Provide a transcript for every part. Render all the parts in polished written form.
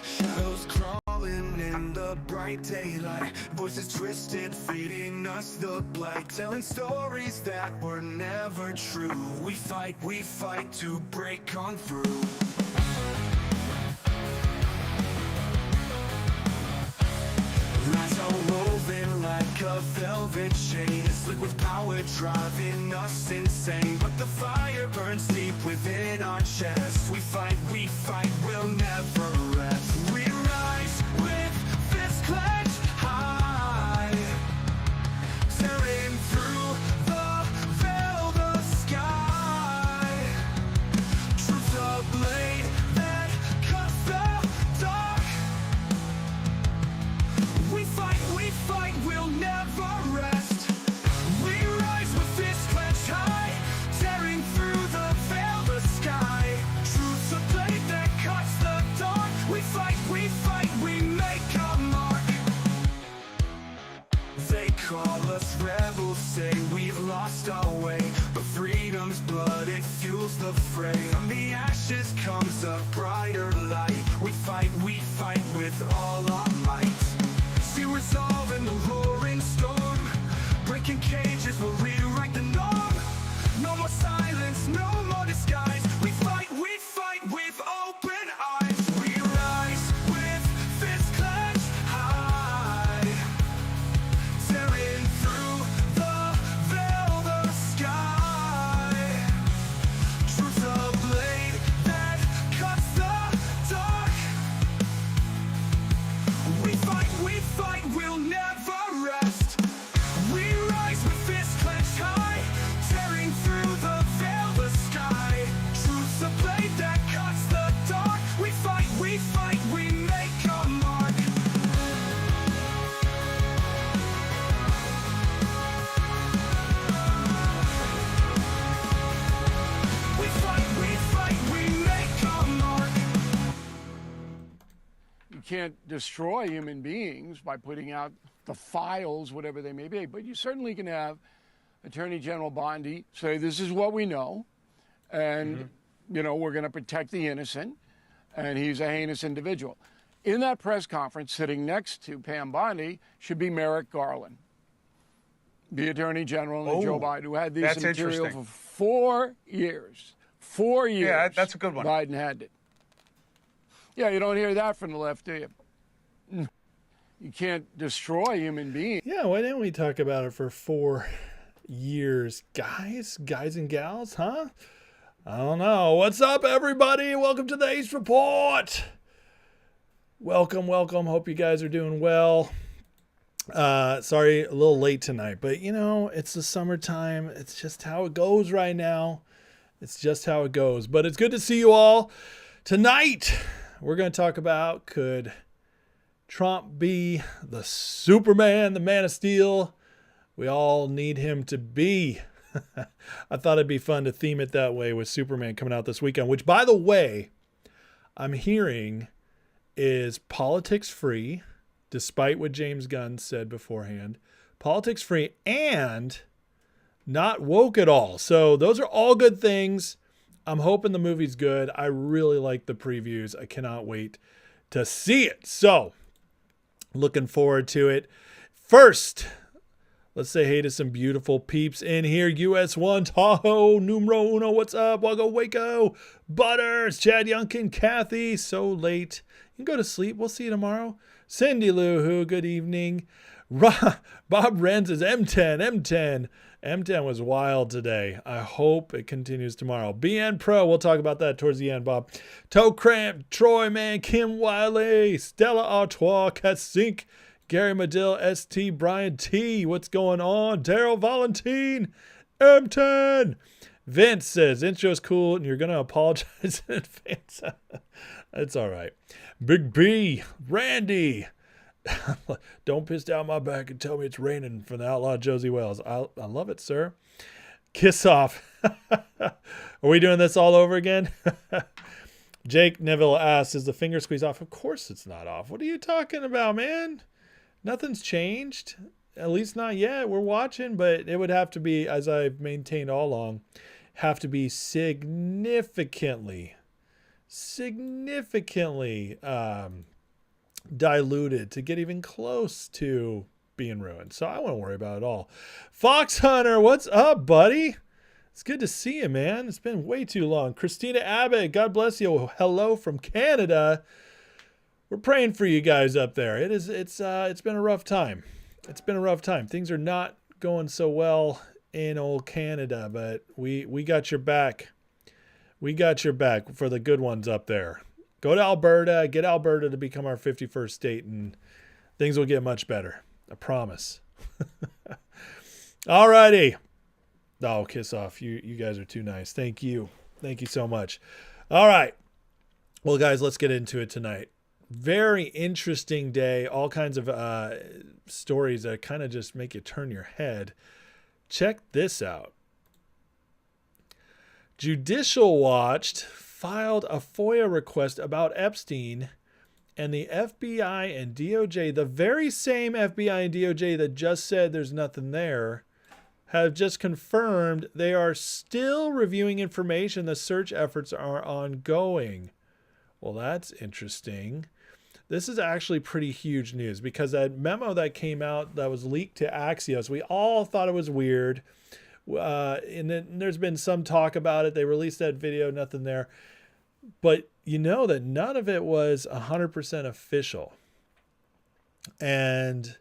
Shadows crawling in the bright daylight, voices twisted, feeding us the blight, telling stories that were never true. We fight to break on through. Lies are woven like a velvet chain, slick with power driving us insane. But the fire burns deep within our chests. We fight, we'll never rest. We rise with fists clenched high, tearing through the veil, the sky. Truth's a blade that cuts the dark. We fight, we'll never rest. We rise with fists clenched high, tearing through the veil, the sky. Truth's a blade that cuts the dark. We fight, we make a mark. They call us rebels, say we've lost our way, but freedom's blood, it fuels the fray. From the ashes comes a brighter light. We fight with all our might. See resolve in the roaring storm, breaking cages will rewrite the norm. No more silence, no more disguise. We fight with open eyes. We rise with fists clenched high, tearing through the veil, the sky. Truth's a blade that cuts the dark. We fight, we'll never rest. We rise with fists clenched high, tearing through the veil, the sky. Truth's a blade that cuts the dark. We fight, we make a mark. We fight, we make a mark. You can't destroy human beings by putting out the files, whatever they may be, but you certainly can have Attorney General Bondi say, this is what we know, and, we're going to protect the innocent, and he's a heinous individual. In that press conference, sitting next to Pam Bondi, should be Merrick Garland, the Attorney General and Joe Biden, who had this material for 4 years. 4 years. Yeah, that's a good one. Biden had it. Yeah, you don't hear that from the left, do you? You can't destroy human beings. Yeah, why didn't we talk about it for 4 years? Guys and gals, huh? I don't know. What's up, everybody? Welcome to the Ace Report. Welcome. Hope you guys are doing well. Sorry, a little late tonight, but it's the summertime. It's just how it goes right now. It's just how it goes. But it's good to see you all. Tonight, we're going to talk about, could Trump be the Superman, the Man of Steel we all need him to be? I thought it'd be fun to theme it that way with Superman coming out this weekend, which, by the way, I'm hearing is politics free, despite what James Gunn said beforehand. Politics free and not woke at all. So those are all good things. I'm hoping the movie's good. I really like the previews. I cannot wait to see it. So, looking forward to it. First, let's say hey to some beautiful peeps in here. US1, Tahoe, Numero Uno, what's up? Wago Waco, Butters, Chad Youngkin, Kathy, so late. You can go to sleep. We'll see you tomorrow. Cindy Lou Who, good evening. Bob Renz is M10. M10 was wild today. I hope it continues tomorrow. BN Pro, we'll talk about that towards the end, Bob. Toe Cramp, Troy Man, Kim Wiley, Stella Artois, Katsink, Gary Medill, ST, Brian T. What's going on? Daryl Valentine, M10. Vince says, intro's cool and you're going to apologize in advance. It's all right. Big B, Randy. Don't piss down my back and tell me it's raining from the outlaw Josie Wells. I love it, sir. Kiss off. Are we doing this all over again? Jake Neville asks, is the finger squeeze off? Of course it's not off. What are you talking about, man? Nothing's changed. At least not yet. We're watching, but it would have to be, as I've maintained all along, have to be significantly significantly diluted to get even close to being ruined. So I won't worry about it all. Fox Hunter, what's up, buddy? It's good to see you, man. It's been way too long. Christina Abbott, God bless you. Hello from Canada. We're praying for you guys up there. It's been a rough time. It's been a rough time. Things are not going so well in old Canada, but we got your back. We got your back for the good ones up there. Go to Alberta, get Alberta to become our 51st state, and things will get much better. I promise. All righty. Oh, kiss off. You guys are too nice. Thank you. Thank you so much. All right. Well, guys, let's get into it tonight. Very interesting day. All kinds of stories that kind of just make you turn your head. Check this out. Judicial Watch filed a FOIA request about Epstein, and the FBI and DOJ, the very same FBI and DOJ that just said there's nothing there, have just confirmed they are still reviewing information. The search efforts are ongoing. Well, that's interesting. This is actually pretty huge news because that memo that came out that was leaked to Axios, we all thought it was weird. And then there's been some talk about it. They released that video, nothing there. But you know that none of it was 100% official. And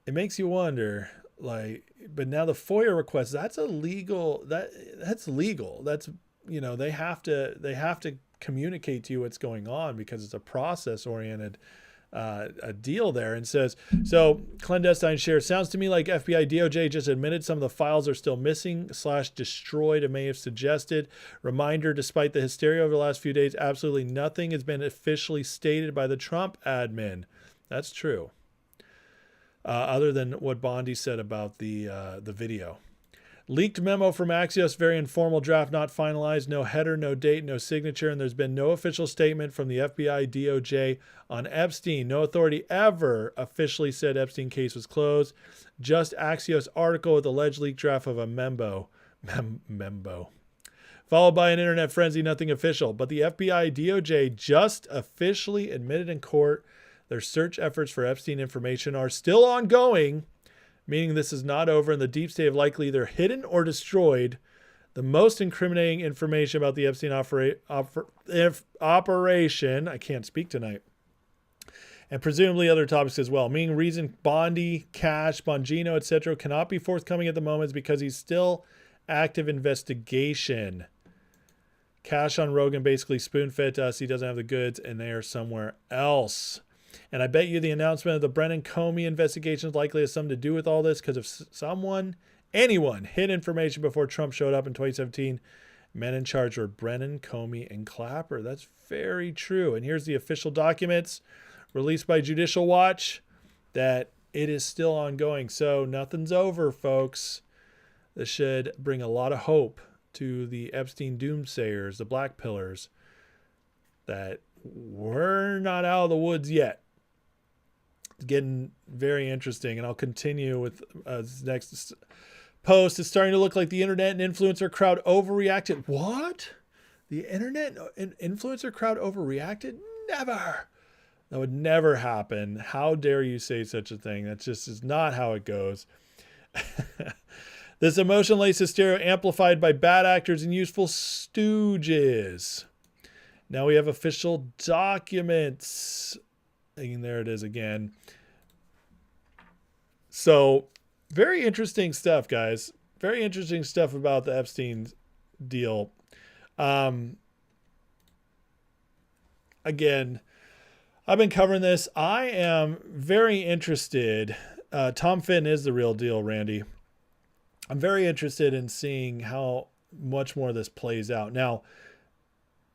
it makes you wonder, like, but now the FOIA request, that's legal. That's legal. That's, you know, they have to communicate to you what's going on because it's a process oriented a deal there. And says, so clandestine share, sounds to me like FBI DOJ just admitted some of the files are still missing / destroyed and may have suggested. Reminder, despite the hysteria over the last few days, absolutely nothing has been officially stated by the Trump admin. That's true. Other than what Bondi said about the video. Leaked memo from Axios, very informal draft, not finalized, no header, no date, no signature, and there's been no official statement from the FBI, DOJ on Epstein. No authority ever officially said Epstein case was closed. Just Axios article with alleged leaked draft of a membo. Followed by an internet frenzy, nothing official. But the FBI, DOJ just officially admitted in court their search efforts for Epstein information are still ongoing, meaning this is not over and the deep state have likely either hidden or destroyed the most incriminating information about the Epstein operation. I can't speak tonight. And presumably other topics as well. Meaning reason Bondi, Cash, Bongino, etc. cannot be forthcoming at the moment is because he's still active investigation. Cash on Rogan basically spoon-fed to us. He doesn't have the goods and they are somewhere else. And I bet you the announcement of the Brennan Comey investigation is likely has something to do with all this because if anyone hid information before Trump showed up in 2017, men in charge were Brennan, Comey, and Clapper. That's very true. And here's the official documents released by Judicial Watch that it is still ongoing. So nothing's over, folks. This should bring a lot of hope to the Epstein doomsayers, the black pillars, that we're not out of the woods yet. It's getting very interesting, and I'll continue with this next post. It's starting to look like the internet and influencer crowd overreacted. What? The internet and influencer crowd overreacted? Never. That would never happen. How dare you say such a thing? That just is not how it goes. This emotion-laced hysteria amplified by bad actors and useful stooges. Now we have official documents. And there it is again. So, very interesting stuff, guys. Very interesting stuff about the Epstein deal. Again, I've been covering this. I am very interested. Tom Fitton is the real deal, Randy. I'm very interested in seeing how much more of this plays out. Now,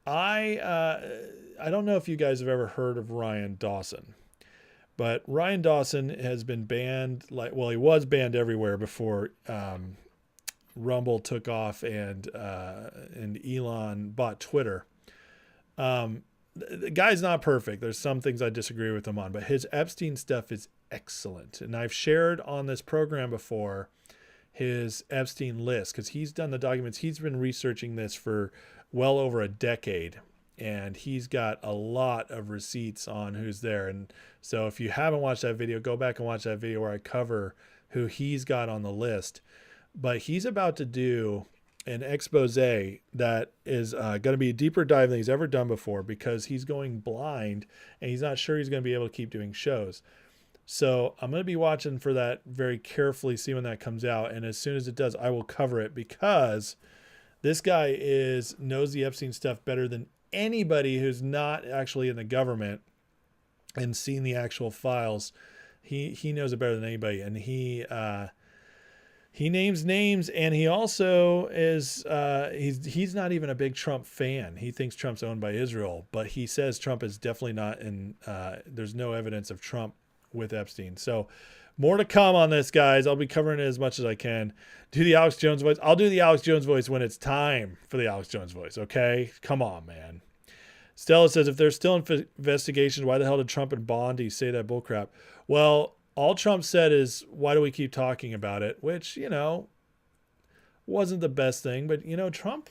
I don't know if you guys have ever heard of Ryan Dawson, but Ryan Dawson has been banned. He was banned everywhere before Rumble took off and Elon bought Twitter. The guy's not perfect. There's some things I disagree with him on, but his Epstein stuff is excellent. And I've shared on this program before his Epstein list because he's done the documents. He's been researching this for well over a decade. and he's got a lot of receipts on who's there. And so if you haven't watched that video, go back and watch that video where I cover who he's got on the list. But he's about to do an expose that is going to be a deeper dive than he's ever done before, because he's going blind and he's not sure he's going to be able to keep doing shows. So I'm going to be watching for that very carefully, see when that comes out. And as soon as it does, I will cover it, because this guy knows the Epstein stuff better than anybody who's not actually in the government and seen the actual files. He knows it better than anybody. And he names names, and he also is he's not even a big Trump fan. He thinks Trump's owned by Israel, but he says Trump is definitely not in. There's no evidence of Trump with Epstein. So more to come on this, guys. I'll be covering it as much as I can. Do the Alex Jones voice. I'll do the Alex Jones voice when it's time for the Alex Jones voice. Okay, come on, man. Stella says, if there's still investigations, why the hell did Trump and Bondi say that bullcrap? Well, all Trump said is, why do we keep talking about it? Which, wasn't the best thing. But, Trump,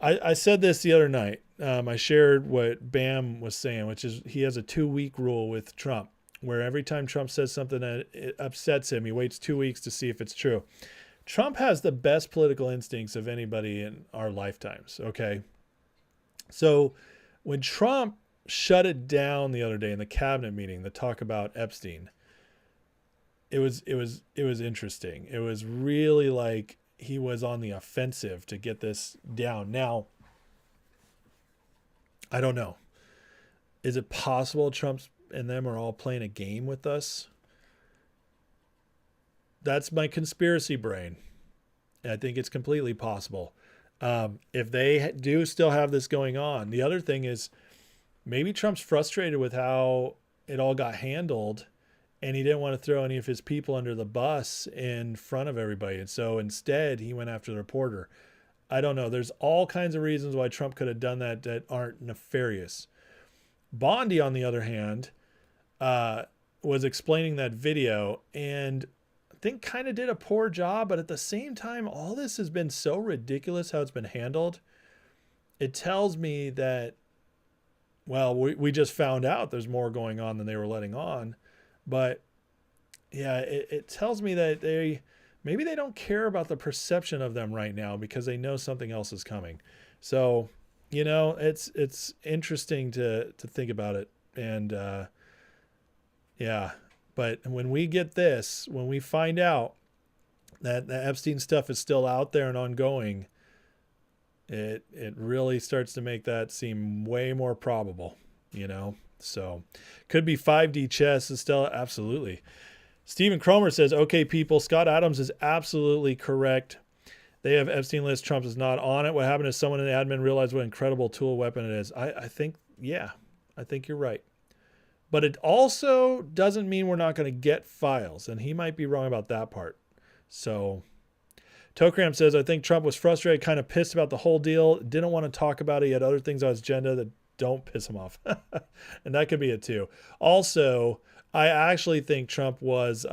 I said this the other night. I shared what Bam was saying, which is he has a 2-week rule with Trump, where every time Trump says something that it upsets him, he waits 2 weeks to see if it's true. Trump has the best political instincts of anybody in our lifetimes. Okay. So when Trump shut it down the other day in the cabinet meeting, the talk about Epstein, it was interesting. It was really like he was on the offensive to get this down. Now, I don't know. Is it possible Trump and them are all playing a game with us? That's my conspiracy brain. And I think it's completely possible. If they do still have this going on. The other thing is, maybe Trump's frustrated with how it all got handled, and he didn't want to throw any of his people under the bus in front of everybody. And so instead, he went after the reporter. I don't know. There's all kinds of reasons why Trump could have done that aren't nefarious. Bondi, on the other hand, was explaining that video, and I think kind of did a poor job. But at the same time, all this has been so ridiculous how it's been handled. It tells me that, well, we just found out there's more going on than they were letting on. But yeah, it tells me that maybe they don't care about the perception of them right now because they know something else is coming. So, it's interesting to think about it. And yeah, but when we get this, when we find out that the Epstein stuff is still out there and ongoing, it really starts to make that seem way more probable, So could be 5D chess, Estella. Absolutely. Stephen Cromer says, okay, people, Scott Adams is absolutely correct. They have Epstein list. Trump is not on it. What happened is someone in the admin realized what an incredible tool weapon it is. I think you're right. But it also doesn't mean we're not going to get files. And he might be wrong about that part. So Tokram says, I think Trump was frustrated, kind of pissed about the whole deal. Didn't want to talk about it. He had other things on his agenda that don't piss him off. And that could be it too. Also, I actually think Trump was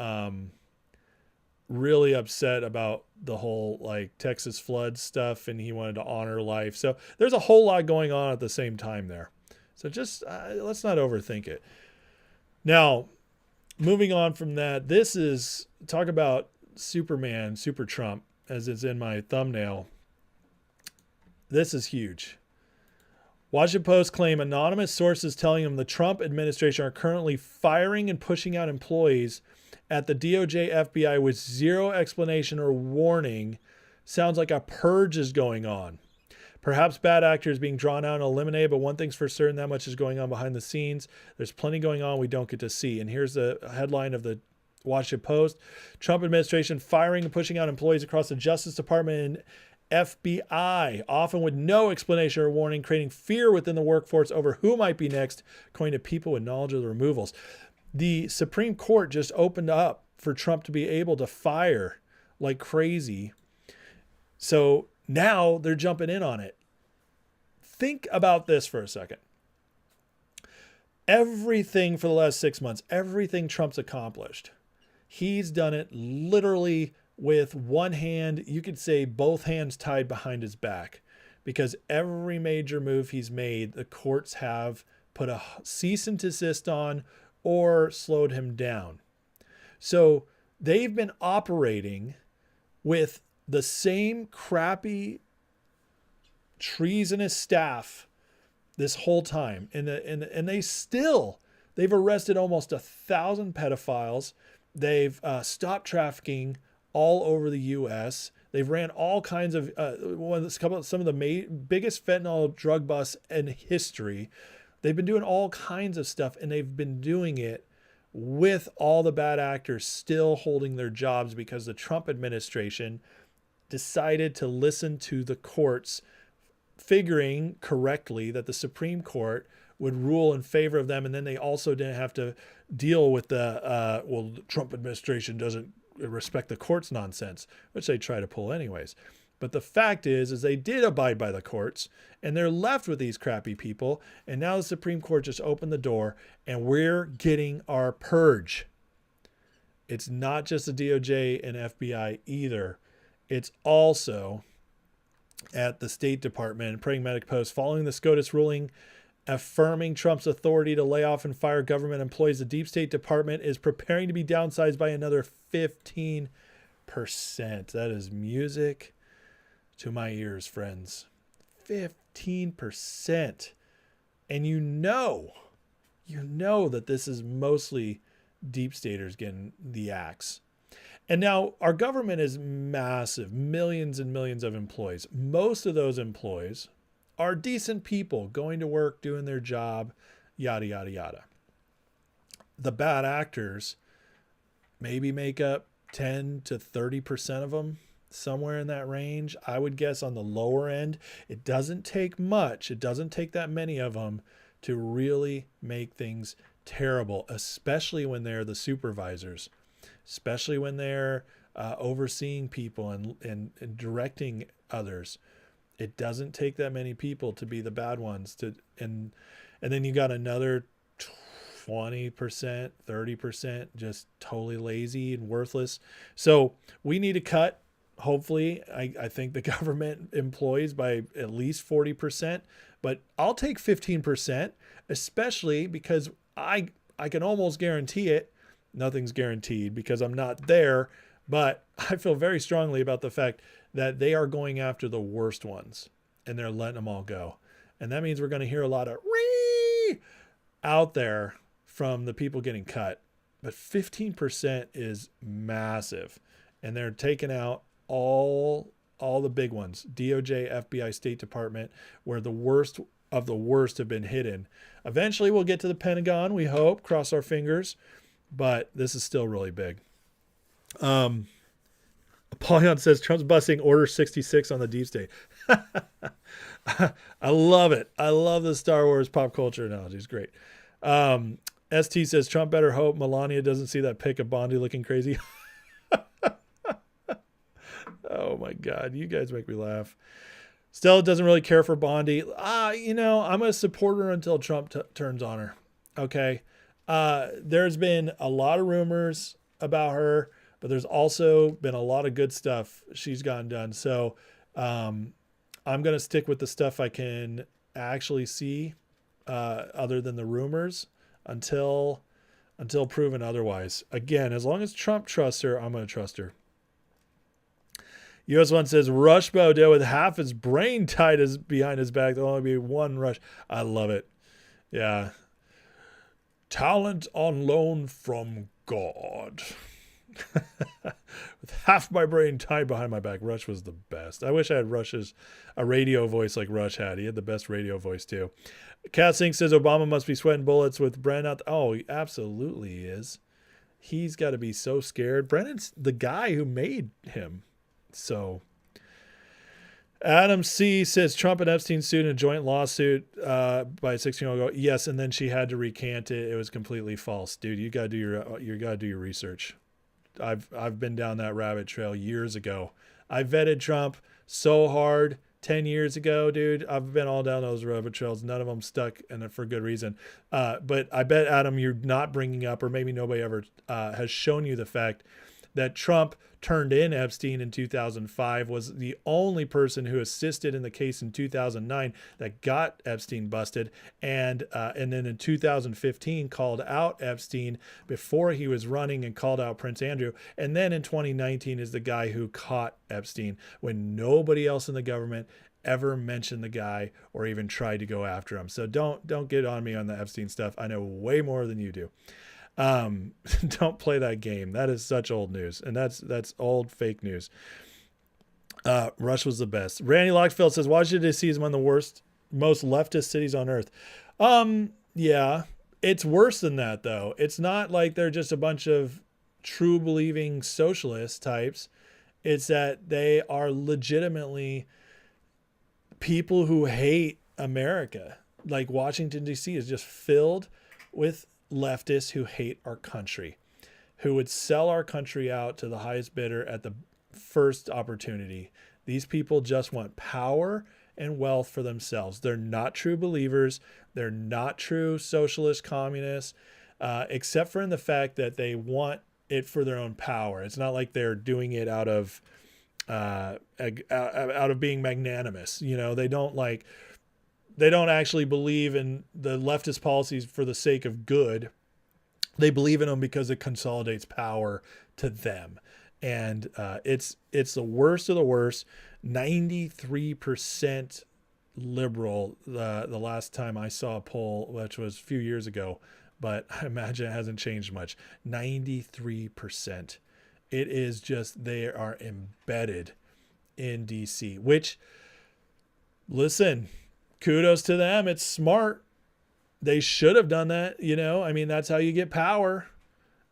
really upset about the whole Texas flood stuff, and he wanted to honor life. So there's a whole lot going on at the same time there. So just let's not overthink it. Now, moving on from that, this is talk about Superman, Super Trump, as it's in my thumbnail. This is huge. Washington Post claim anonymous sources telling them the Trump administration are currently firing and pushing out employees at the DOJ FBI with zero explanation or warning. Sounds like a purge is going on. Perhaps bad actors being drawn out and eliminated, but one thing's for certain, that much is going on behind the scenes. There's plenty going on we don't get to see. And here's the headline of the Washington Post. Trump administration firing and pushing out employees across the Justice Department and FBI, often with no explanation or warning, creating fear within the workforce over who might be next, according to people with knowledge of the removals. The Supreme Court just opened up for Trump to be able to fire like crazy. So now they're jumping in on it. Think about this for a second. Everything for the last 6 months, everything Trump's accomplished, he's done it literally with one hand, you could say both hands tied behind his back, because every major move he's made, the courts have put a cease and desist on or slowed him down. So they've been operating with the same crappy treasonous staff this whole time. And they've arrested almost 1,000 pedophiles. They've stopped trafficking all over the U.S. They've ran all kinds of some of the biggest fentanyl drug busts in history. They've been doing all kinds of stuff, and they've been doing it with all the bad actors still holding their jobs because the Trump administration decided to listen to the courts, figuring correctly that the Supreme Court would rule in favor of them. And then they also didn't have to deal with the Trump administration doesn't respect the courts nonsense, which they try to pull anyways. But the fact is they did abide by the courts, and they're left with these crappy people. And now the Supreme Court just opened the door, and we're getting our purge. It's not just the DOJ and FBI either. It's also at the State Department. Pragmatic Post, following the SCOTUS ruling affirming Trump's authority to lay off and fire government employees, the Deep State Department is preparing to be downsized by another 15%. That is music to my ears, friends. 15%. And you know that this is mostly deep staters getting the axe. And now our government is massive, millions and millions of employees. Most of those employees are decent people going to work, doing their job, yada, yada, yada. The bad actors maybe make up 10 to 30% of them, somewhere in that range. I would guess on the lower end. It doesn't take much. It doesn't take that many of them to really make things terrible, especially when they're the supervisors, especially when they're overseeing people and directing others. It doesn't take that many people to be the bad ones. And then you got another 20%, 30% just totally lazy and worthless. So we need to cut, hopefully, I think the government employees by at least 40%, but I'll take 15%, especially because I can almost guarantee it. Nothing's guaranteed because I'm not there, but I feel very strongly about the fact that they are going after the worst ones and they're letting them all go. And that means we're going to hear a lot of "ree" out there from the people getting cut. But 15% is massive. And they're taking out all the big ones, DOJ, FBI, State Department, where the worst of the worst have been hidden. Eventually we'll get to the Pentagon, we hope, cross our fingers, but this is still really big. Apollyon says Trump's busting Order 66 on the deep state. I love it. I love the Star Wars pop culture analogy. It's great. ST says Trump better hope Melania doesn't see that pic of Bondi looking crazy. Oh my God. You guys make me laugh. Stella doesn't really care for Bondi. I'm going to support her until Trump turns on her. Okay. There's been a lot of rumors about her, but there's also been a lot of good stuff she's gotten done. So I'm going to stick with the stuff I can actually see other than the rumors until proven otherwise. Again, as long as Trump trusts her, I'm going to trust her. US One says Rush Baudot with half his brain tied behind his back. There'll only be one Rush. I love it. Yeah. Talent on loan from God. With half my brain tied behind my back. Rush was the best. I wish I had a radio voice like Rush had. He had the best radio voice too. Cat Sink says Obama must be sweating bullets with Brennan out. Oh, he absolutely is. He's got to be so scared. Brennan's the guy who made him. So Adam C says Trump and Epstein sued in a joint lawsuit by a 16-year-old girl. Yes, and then she had to recant it. It was completely false, dude. You gotta do your research. I've been down that rabbit trail years ago. I vetted Trump so hard 10 years ago, dude. I've been all down those rabbit trails. None of them stuck, and for good reason. But I bet, Adam, you're not bringing up, or maybe nobody ever has shown you the fact that Trump turned in Epstein in 2005, was the only person who assisted in the case in 2009 that got Epstein busted, and then in 2015 called out Epstein before he was running and called out Prince Andrew, and then in 2019 is the guy who caught Epstein when nobody else in the government ever mentioned the guy or even tried to go after him. So don't get on me on the Epstein stuff. I know way more than you do. Don't play that game. That is such old news, and that's old fake news. Rush was the best. Randy Lockfield says Washington D.C. is one of the worst, most leftist cities on earth. Yeah, it's worse than that though. It's not like they're just a bunch of true believing socialist types. It's that they are legitimately people who hate America. Like Washington D.C. is just filled with leftists who hate our country, who would sell our country out to the highest bidder at the first opportunity. These people just want power and wealth for themselves. They're not true believers. They're not true socialist communists, except for in the fact that they want it for their own power. It's not like they're doing it out of being magnanimous. You know, they don't actually believe in the leftist policies for the sake of good. They believe in them because it consolidates power to them. And it's the worst of the worst. 93% liberal the last time I saw a poll, which was a few years ago, but I imagine it hasn't changed much. 93%. It is just, they are embedded in DC, which, listen, kudos to them. It's smart. They should have done that. You know, I mean, that's how you get power.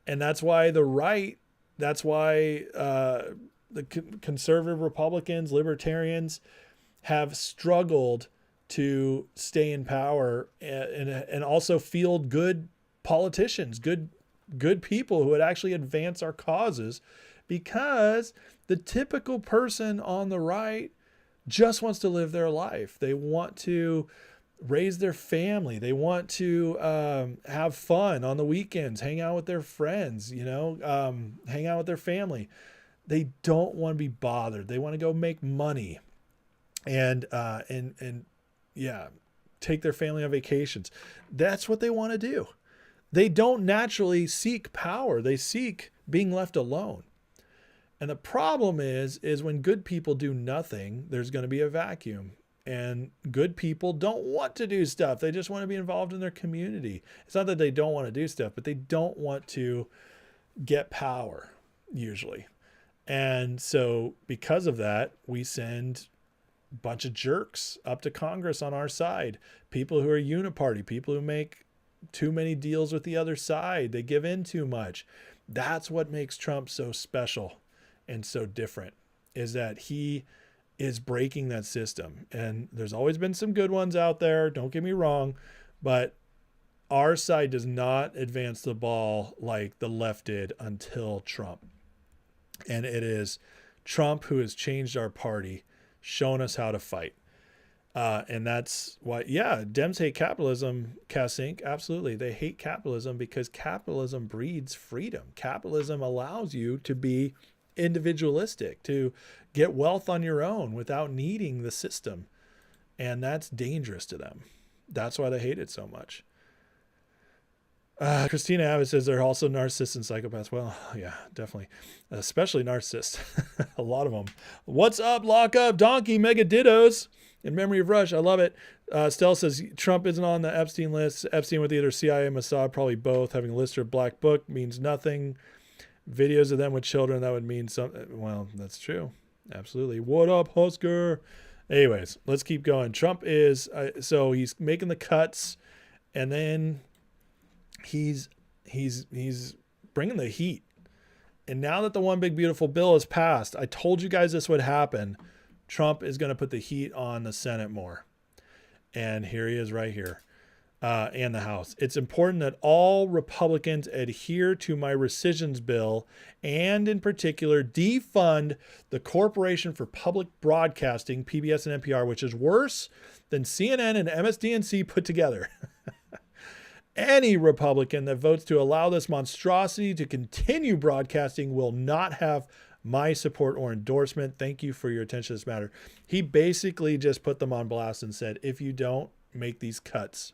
And that's why the right, that's why the conservative Republicans, libertarians have struggled to stay in power and also field good politicians, good people who would actually advance our causes, because the typical person on the right just wants to live their life. They want to raise their family. They want to have fun on the weekends, hang out with their friends, you know, hang out with their family. They don't want to be bothered. They want to go make money and yeah, take their family on vacations. That's what they want to do. They don't naturally seek power. They seek being left alone. And the problem is when good people do nothing, there's going to be a vacuum. And good people don't want to do stuff. They just want to be involved in their community. It's not that they don't want to do stuff, but they don't want to get power, usually. And so because of that, we send a bunch of jerks up to Congress on our side. People who are uniparty, people who make too many deals with the other side. They give in too much. That's what makes Trump so special and so different, is that he is breaking that system. And there's always been some good ones out there, don't get me wrong, but our side does not advance the ball like the left did until Trump. And it is Trump who has changed our party, shown us how to fight. And that's why, yeah, Dems hate capitalism, Cassink. Absolutely. They hate capitalism because capitalism breeds freedom. Capitalism allows you to be individualistic, to get wealth on your own without needing the system. And that's dangerous to them. That's why they hate it so much. Christina Abbott says they're also narcissists and psychopaths. Well, yeah, definitely. Especially narcissists. A lot of them. What's up, Lockup? Donkey, Mega Dittos. In memory of Rush. I love it. Stell says Trump isn't on the Epstein list. Epstein with either CIA or Mossad, probably both. Having a list or black book means nothing. Videos of them with children, that would mean something. Well, that's true. Absolutely. What up, Husker? Anyways, let's keep going. Trump is, so he's making the cuts, and then he's bringing the heat. And now that the one big beautiful bill is passed, I told you guys this would happen. Trump is going to put the heat on the Senate more. And here he is right here. And the House. It's important that all Republicans adhere to my rescissions bill and in particular defund the Corporation for Public Broadcasting, PBS and NPR, which is worse than CNN and MSDNC put together. Any Republican that votes to allow this monstrosity to continue broadcasting will not have my support or endorsement. Thank you for your attention to this matter. He basically just put them on blast and said, if you don't make these cuts.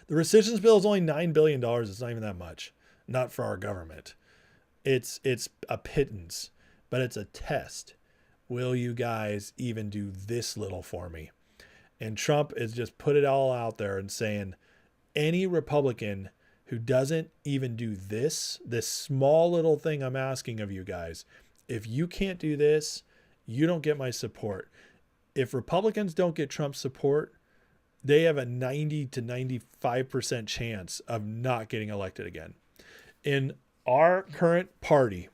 The rescissions bill is only $9 billion. It's not even that much. Not for our government. It's a pittance, but it's a test. Will you guys even do this little for me? And Trump is just put it all out there and saying, any Republican who doesn't even do this small little thing I'm asking of you guys, if you can't do this, you don't get my support. If Republicans don't get Trump's support, they have a 90 to 95% chance of not getting elected again. In our current party,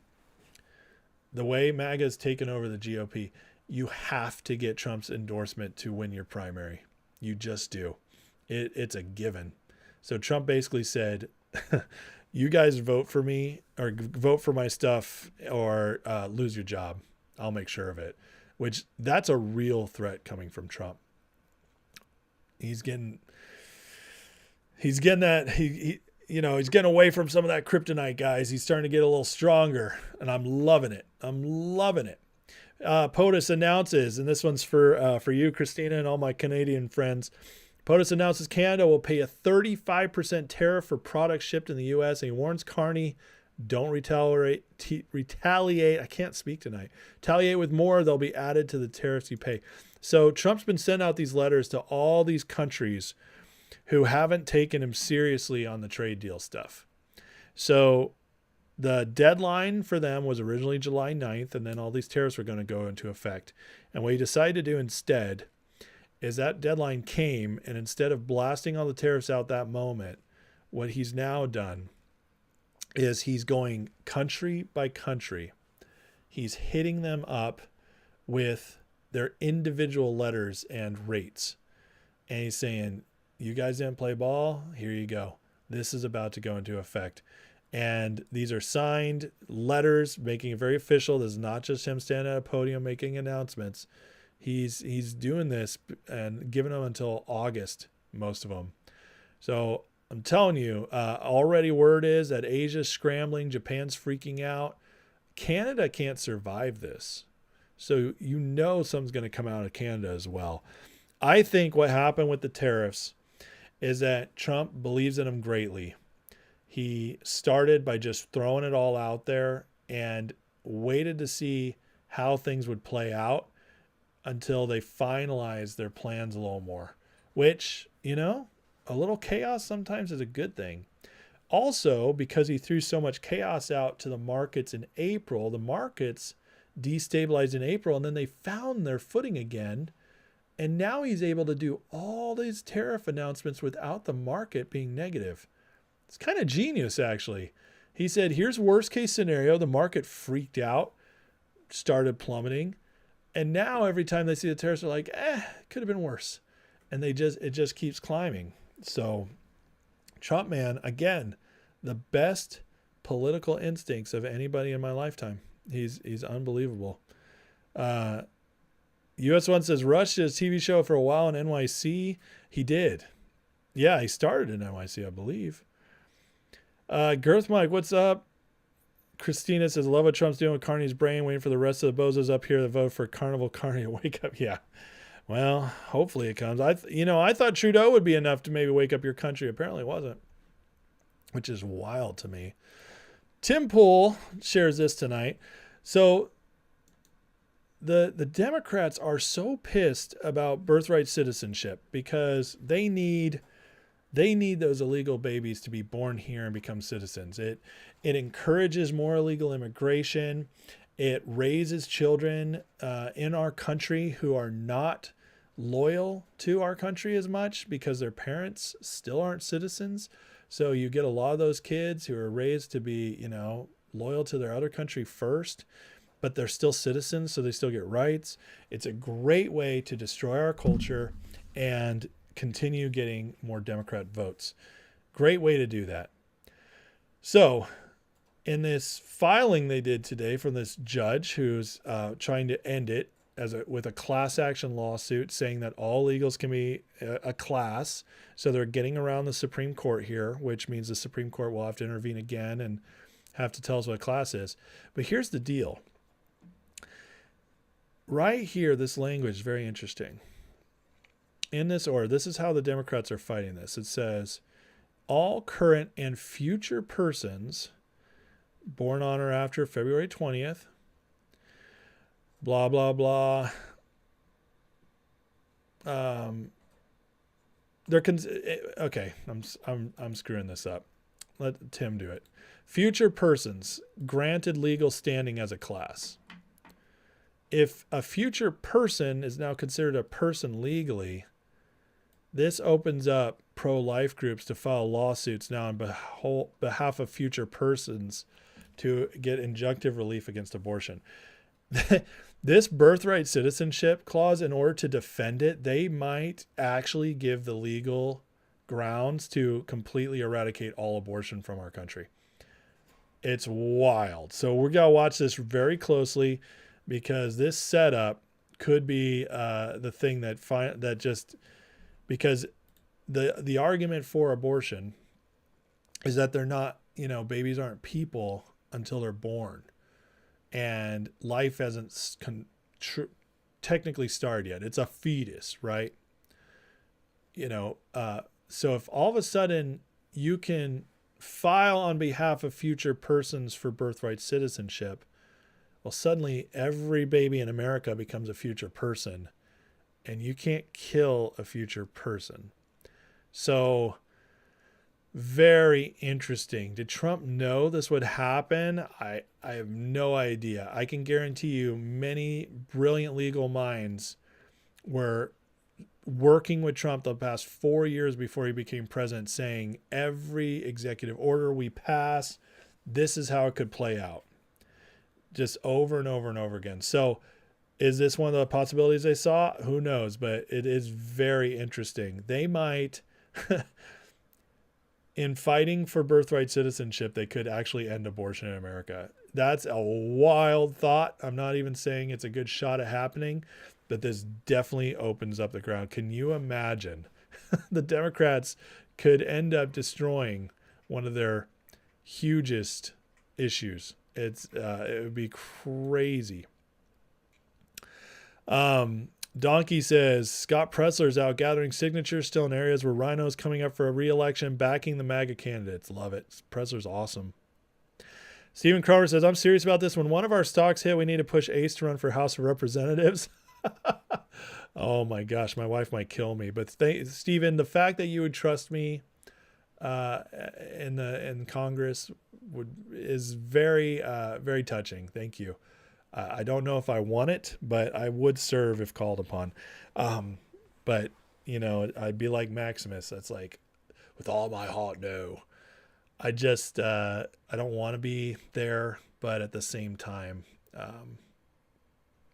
the way MAGA has taken over the GOP, you have to get Trump's endorsement to win your primary. You just do. It's a given. So Trump basically said, you guys vote for me or vote for my stuff or lose your job. I'll make sure of it. Which that's a real threat coming from Trump. He's getting that he's getting away from some of that kryptonite, guys. He's starting to get a little stronger, and I'm loving it. POTUS announces, and this one's for you, Christina, and all my Canadian friends. POTUS announces Canada will pay a 35% tariff for products shipped in the U.S. and he warns Carney, don't retaliate. I can't speak tonight. Retaliate with more. They'll be added to the tariffs you pay. So Trump's been sending out these letters to all these countries who haven't taken him seriously on the trade deal stuff. So the deadline for them was originally July 9th, and then all these tariffs were going to go into effect. And what he decided to do instead is that deadline came, and instead of blasting all the tariffs out that moment, what he's now done is he's going country by country. He's hitting them up with their individual letters and rates. And he's saying, you guys didn't play ball? Here you go. This is about to go into effect. And these are signed letters, making it very official. This is not just him standing at a podium making announcements. He's doing this and giving them until August, most of them. So I'm telling you, already word is that Asia's scrambling, Japan's freaking out. Canada can't survive this. So something's going to come out of Canada as well. I think what happened with the tariffs is that Trump believes in them greatly. He started by just throwing it all out there and waited to see how things would play out until they finalized their plans a little more, which, a little chaos sometimes is a good thing. Also, because he threw so much chaos out to the markets in April, the markets destabilized in April, and then they found their footing again. And now he's able to do all these tariff announcements without the market being negative. It's kind of genius, actually. He said, here's worst case scenario. The market freaked out, started plummeting. And now every time they see the tariffs, they're like, could have been worse. And it just keeps climbing. So Trump, man, again, the best political instincts of anybody in my lifetime. He's unbelievable. US One says, Rush did a TV show for a while in NYC. He did. Yeah, he started in NYC, I believe. Girth Mike, what's up? Christina says, love what Trump's doing with Carney's brain, waiting for the rest of the bozos up here to vote for Carnival Carney to wake up. Yeah. Well, hopefully it comes. I thought Trudeau would be enough to maybe wake up your country. Apparently it wasn't, which is wild to me. Tim Pool shares this tonight. So the Democrats are so pissed about birthright citizenship because they need those illegal babies to be born here and become citizens. It encourages more illegal immigration. It raises children in our country who are not loyal to our country as much because their parents still aren't citizens. So you get a lot of those kids who are raised to be, loyal to their other country first, but they're still citizens, so they still get rights. It's a great way to destroy our culture and continue getting more Democrat votes. Great way to do that. So in this filing they did today from this judge who's trying to end it, with a class action lawsuit saying that all illegals can be a class. So they're getting around the Supreme Court here, which means the Supreme Court will have to intervene again and have to tell us what a class is. But here's the deal. Right here, this language is very interesting. In this order, this is how the Democrats are fighting this. It says, all current and future persons born on or after February 20th, blah, blah, blah. Okay, I'm screwing this up. Let Tim do it. Future persons granted legal standing as a class. If a future person is now considered a person legally, this opens up pro-life groups to file lawsuits now on behalf of future persons to get injunctive relief against abortion. This birthright citizenship clause, in order to defend it, they might actually give the legal grounds to completely eradicate all abortion from our country. It's wild. So we're going to watch this very closely, because this setup could be the thing that just, because the argument for abortion is that they're not, babies aren't people until they're born, and life hasn't technically started yet. It's a fetus, right? So if all of a sudden you can file on behalf of future persons for birthright citizenship, well, suddenly every baby in America becomes a future person, and you can't kill a future person. So very interesting. Did Trump know this would happen? I have no idea. I can guarantee you many brilliant legal minds were working with Trump the past 4 years before he became president, saying every executive order we pass, this is how it could play out. Just over and over and over again. So is this one of the possibilities they saw? Who knows? But it is very interesting. They might, in fighting for birthright citizenship, they could actually end abortion in America. That's a wild thought. I'm not even saying it's a good shot at happening, but this definitely opens up the ground. Can you imagine the Democrats could end up destroying one of their hugest issues? It would be crazy. Donkey says, Scott Pressler's out gathering signatures still in areas where rhinos coming up for a re-election, backing the MAGA candidates. Love it. Pressler's awesome. Stephen Crower says, I'm serious about this. When one of our stocks hit, we need to push Ace to run for House of Representatives. Oh my gosh, my wife might kill me. But Stephen, the fact that you would trust me in Congress is very very touching. Thank you. I don't know if I want it, but I would serve if called upon. But I'd be like Maximus. That's like, with all my heart, no. I just I don't want to be there, but at the same time,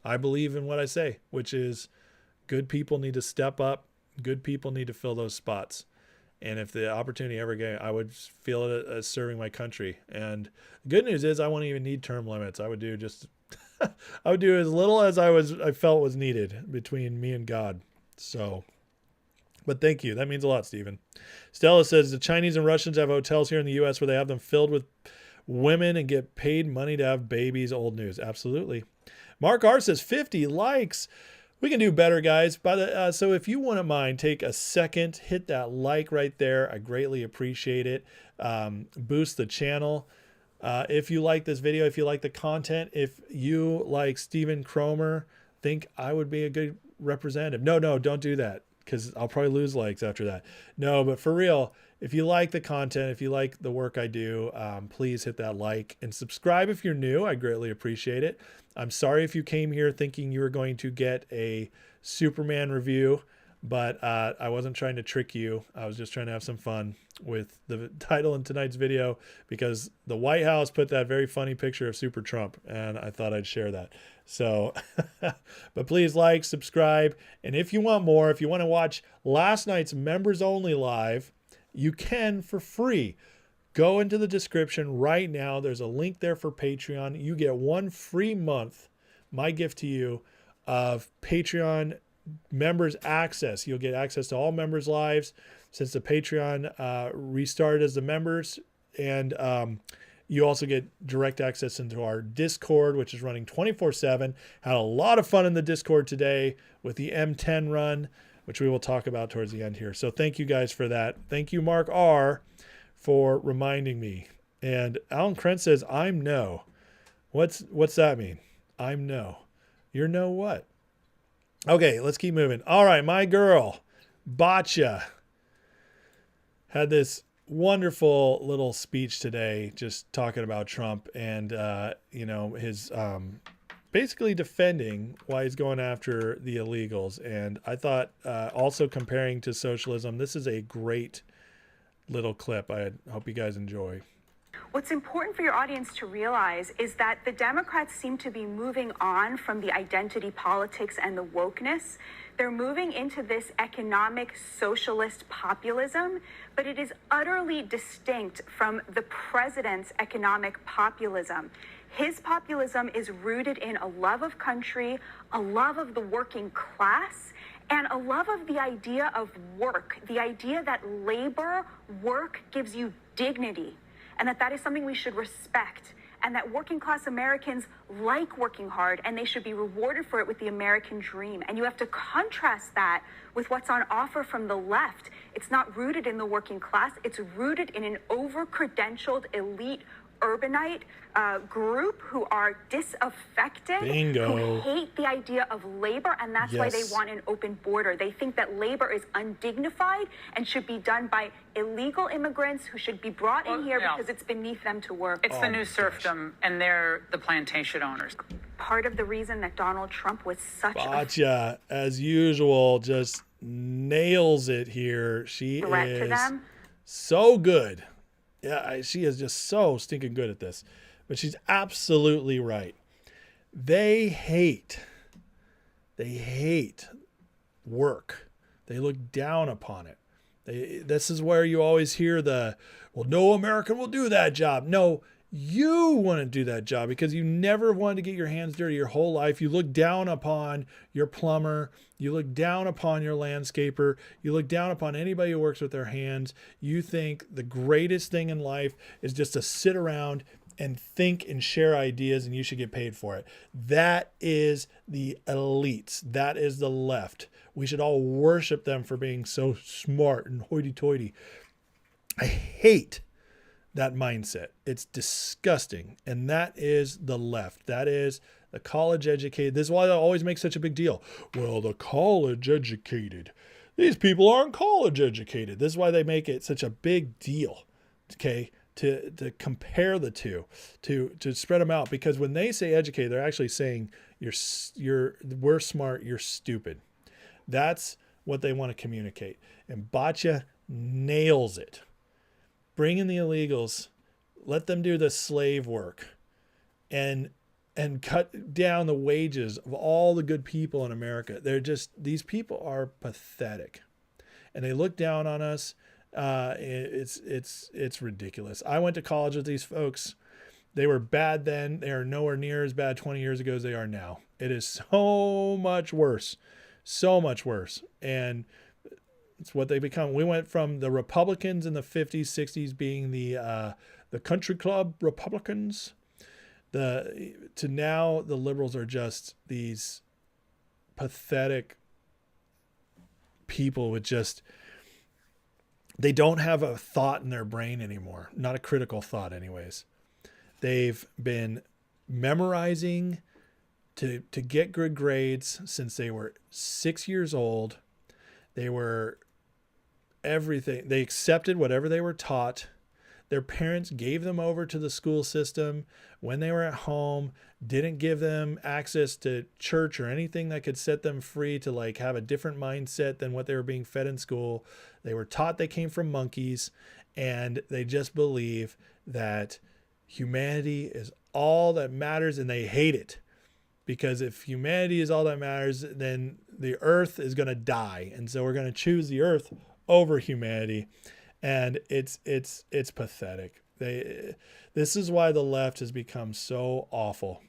I believe in what I say, which is good people need to step up. Good people need to fill those spots. And if the opportunity ever came, I would feel it as serving my country. And the good news is I won't even need term limits. I would do I would do as little as I felt was needed between me and God. So, but thank you. That means a lot, Stephen. Stella says the Chinese and Russians have hotels here in the U.S. where they have them filled with women and get paid money to have babies. Old news. Absolutely. Mark R says 50 likes. We can do better, guys. So if you wouldn't mind, take a second, hit that like right there. I greatly appreciate it. Boost the channel. If you like this video, if you like the content, if you, like Stephen Cromer, think I would be a good representative. No, don't do that, because I'll probably lose likes after that. No, but for real, if you like the content, if you like the work I do, please hit that like and subscribe if you're new. I greatly appreciate it. I'm sorry if you came here thinking you were going to get a Superman review, but I wasn't trying to trick you. I was just trying to have some fun with the title in tonight's video, because the White House put that very funny picture of Super Trump, and I thought I'd share that. So, but please like, subscribe, and if you want more, if you want to watch last night's members only live, you can for free. Go into the description right now. There's a link there for Patreon. You get 1 free month, my gift to you, of Patreon members access. You'll get access to all members' lives since the Patreon restarted as the members. And you also get direct access into our Discord, which is running 24/7. Had a lot of fun in the Discord today with the M10 run, which we will talk about towards the end here. So thank you guys for that. Thank you, Mark R., for reminding me. And Alan Krent says, I'm no. What's that mean? I'm no. You're no what? Okay, let's keep moving. All right, my girl, Batya, had this wonderful little speech today just talking about Trump and, his basically defending why he's going after the illegals. And I thought also comparing to socialism, this is a great little clip. I hope you guys enjoy. What's important for your audience to realize is that the Democrats seem to be moving on from the identity politics and the wokeness. They're moving into this economic socialist populism, but it is utterly distinct from the president's economic populism. His populism is rooted in a love of country, a love of the working class, and a love of the idea of work, the idea that work gives you dignity, and that is something we should respect, and that working class Americans like working hard, and they should be rewarded for it with the American dream. And you have to contrast that with what's on offer from the left. It's not rooted in the working class. It's rooted in an over-credentialed elite urbanite group who are disaffected, Bingo. who hate the idea of labor, and that's why they want an open border. They think that labor is undignified and should be done by illegal immigrants who should be brought in here because it's beneath them to work. It's the new serfdom, and they're the plantation owners. Part of the reason that Donald Trump was such Batya, as usual, just nails it here. She threat to is them. so good. Yeah, she is just so stinking good at this. But she's absolutely right. They hate work. They look down upon it. This is where you always hear no American will do that job. No, you want to do that job because you never wanted to get your hands dirty your whole life. You look down upon your plumber. You look down upon your landscaper. You look down upon anybody who works with their hands. You think the greatest thing in life is just to sit around and think and share ideas, and you should get paid for it. That is the elites. That is the left. We should all worship them for being so smart and hoity-toity. I hate that mindset. It's disgusting. And that is the left. That is the college educated. This is why I always make such a big deal. Well, the college educated. These people aren't college educated. This is why they make it such a big deal. Okay. To compare the two, to spread them out, because when they say educated, they're actually saying we're smart, you're stupid. That's what they want to communicate. And Batya nails it. Bring in the illegals, let them do the slave work, and cut down the wages of all the good people in America. These people are pathetic, and they look down on us. It's ridiculous. I went to college with these folks. They were bad then. They are nowhere near as bad 20 years ago as they are now. It is so much worse, and it's what they become. We went from the Republicans in the 50s, 60s being the country club Republicans, to now the liberals are just these pathetic people with just, they don't have a thought in their brain anymore. Not a critical thought anyways. They've been memorizing to get good grades since they were 6 years old. They were everything. They accepted whatever they were taught. Their parents gave them over to the school system when they were at home, didn't give them access to church or anything that could set them free to like have a different mindset than what they were being fed in school. They were taught they came from monkeys, and they just believe that humanity is all that matters, and they hate it. Because if humanity is all that matters, then the earth is going to die. And so we're going to choose the earth over humanity. And it's pathetic. This is why the left has become so awful,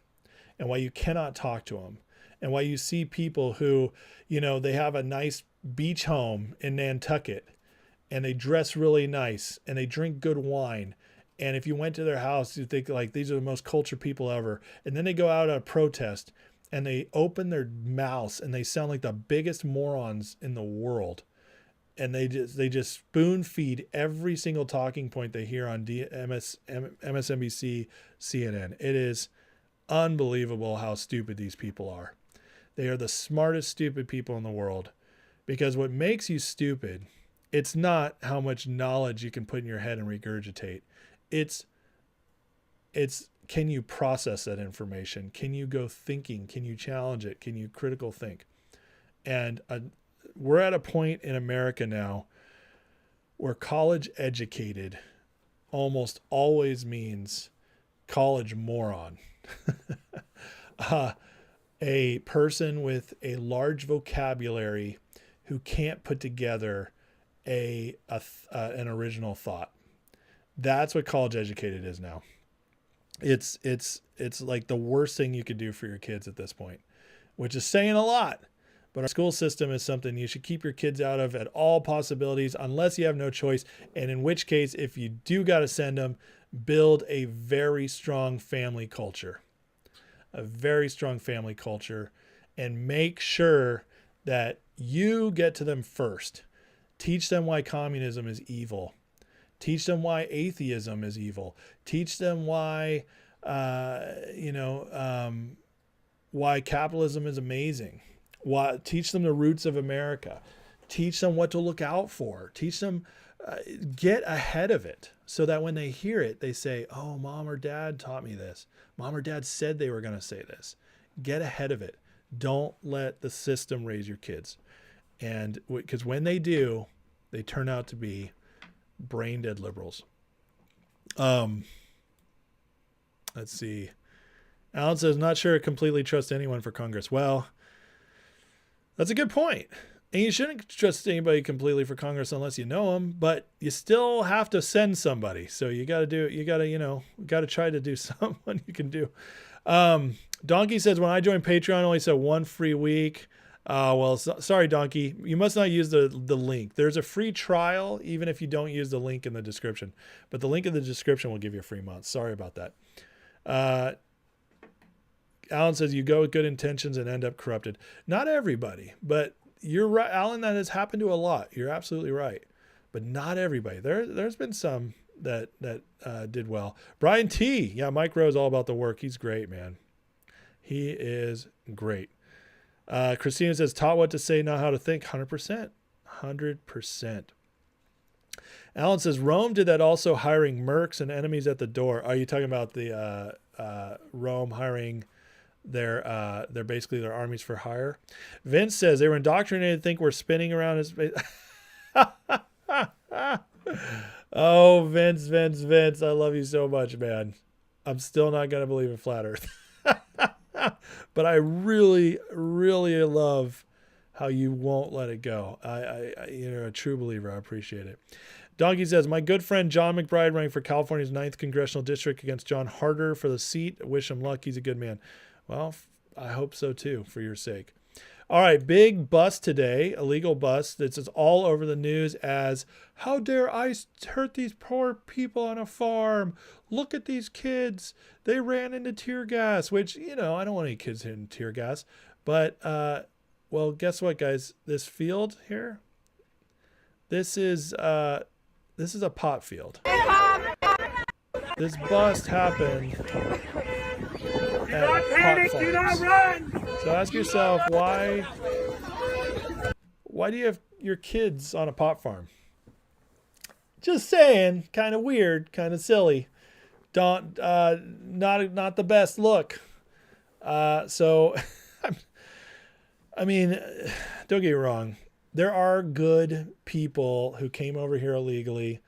and why you cannot talk to them. and why you see people who, they have a nice beach home in Nantucket and they dress really nice and they drink good wine. And if you went to their house, you think like these are the most cultured people ever. And then they go out at a protest and they open their mouths and they sound like the biggest morons in the world. And they just spoon feed every single talking point they hear on MSNBC, CNN. It is unbelievable how stupid these people are. They are the smartest, stupid people in the world. Because what makes you stupid, it's not how much knowledge you can put in your head and regurgitate. It's can you process that information? Can you go thinking? Can you challenge it? Can you critical think? And we're at a point in America now where college educated almost always means college moron. A person with a large vocabulary who can't put together an original thought. That's what college educated is now. It's like the worst thing you could do for your kids at this point, which is saying a lot. But our school system is something you should keep your kids out of at all possibilities, unless you have no choice. And in which case, if you do got to send them, build a very strong family culture. A very strong family culture. And make sure that you get to them first. Teach them why communism is evil. Teach them why atheism is evil. Teach them why, why capitalism is amazing. Teach them the roots of America. Teach them what to look out for. Teach them, get ahead of it so that when they hear it, they say, oh, mom or dad taught me this. Mom or dad said they were going to say this. Get ahead of it. Don't let the system raise your kids. And because when they do, they turn out to be brain dead liberals. Let's see. Alan says, not sure I completely trust anyone for Congress. Well, that's a good point. And you shouldn't trust anybody completely for Congress unless you know them, but you still have to send somebody. So you got to try to do someone you can do. Donkey says, when I joined Patreon, I only said one free week. Sorry, Donkey. You must not use the link. There's a free trial, even if you don't use the link in the description. But the link in the description will give you a free month. Sorry about that. Alan says, you go with good intentions and end up corrupted. Not everybody, but you're right, Alan. That has happened to a lot. You're absolutely right. But not everybody. There's been some that did well. Brian T. Yeah, Mike Rowe's all about the work. He's great, man. He is great. Christina says, taught what to say, not how to think. 100%. 100%. Alan says, Rome did that also, hiring mercs and enemies at the door. Are you talking about the Rome hiring their basically their armies for hire? Vince says, they were indoctrinated to think we're spinning around his face. Oh, Vince, I love you so much, man. I'm still not going to believe in flat earth. But I really, really love how you won't let it go. You're a true believer. I appreciate it. Donkey says, my good friend John McBride running for California's 9th Congressional District against John Harder for the seat. I wish him luck. He's a good man. Well, I hope so too, for your sake. All right, big bust today, illegal bust. This is all over the news as, how dare ICE hurt these poor people on a farm? Look at these kids. They ran into tear gas, which, I don't want any kids hitting tear gas. But, well, guess what, guys? This field here, this is a pot field. This bust happened at pot farms. So ask yourself, why do you have your kids on a pot farm? Just saying, kind of weird, kind of silly. Not the best look. So, I mean, don't get me wrong. There are good people who came over here illegally,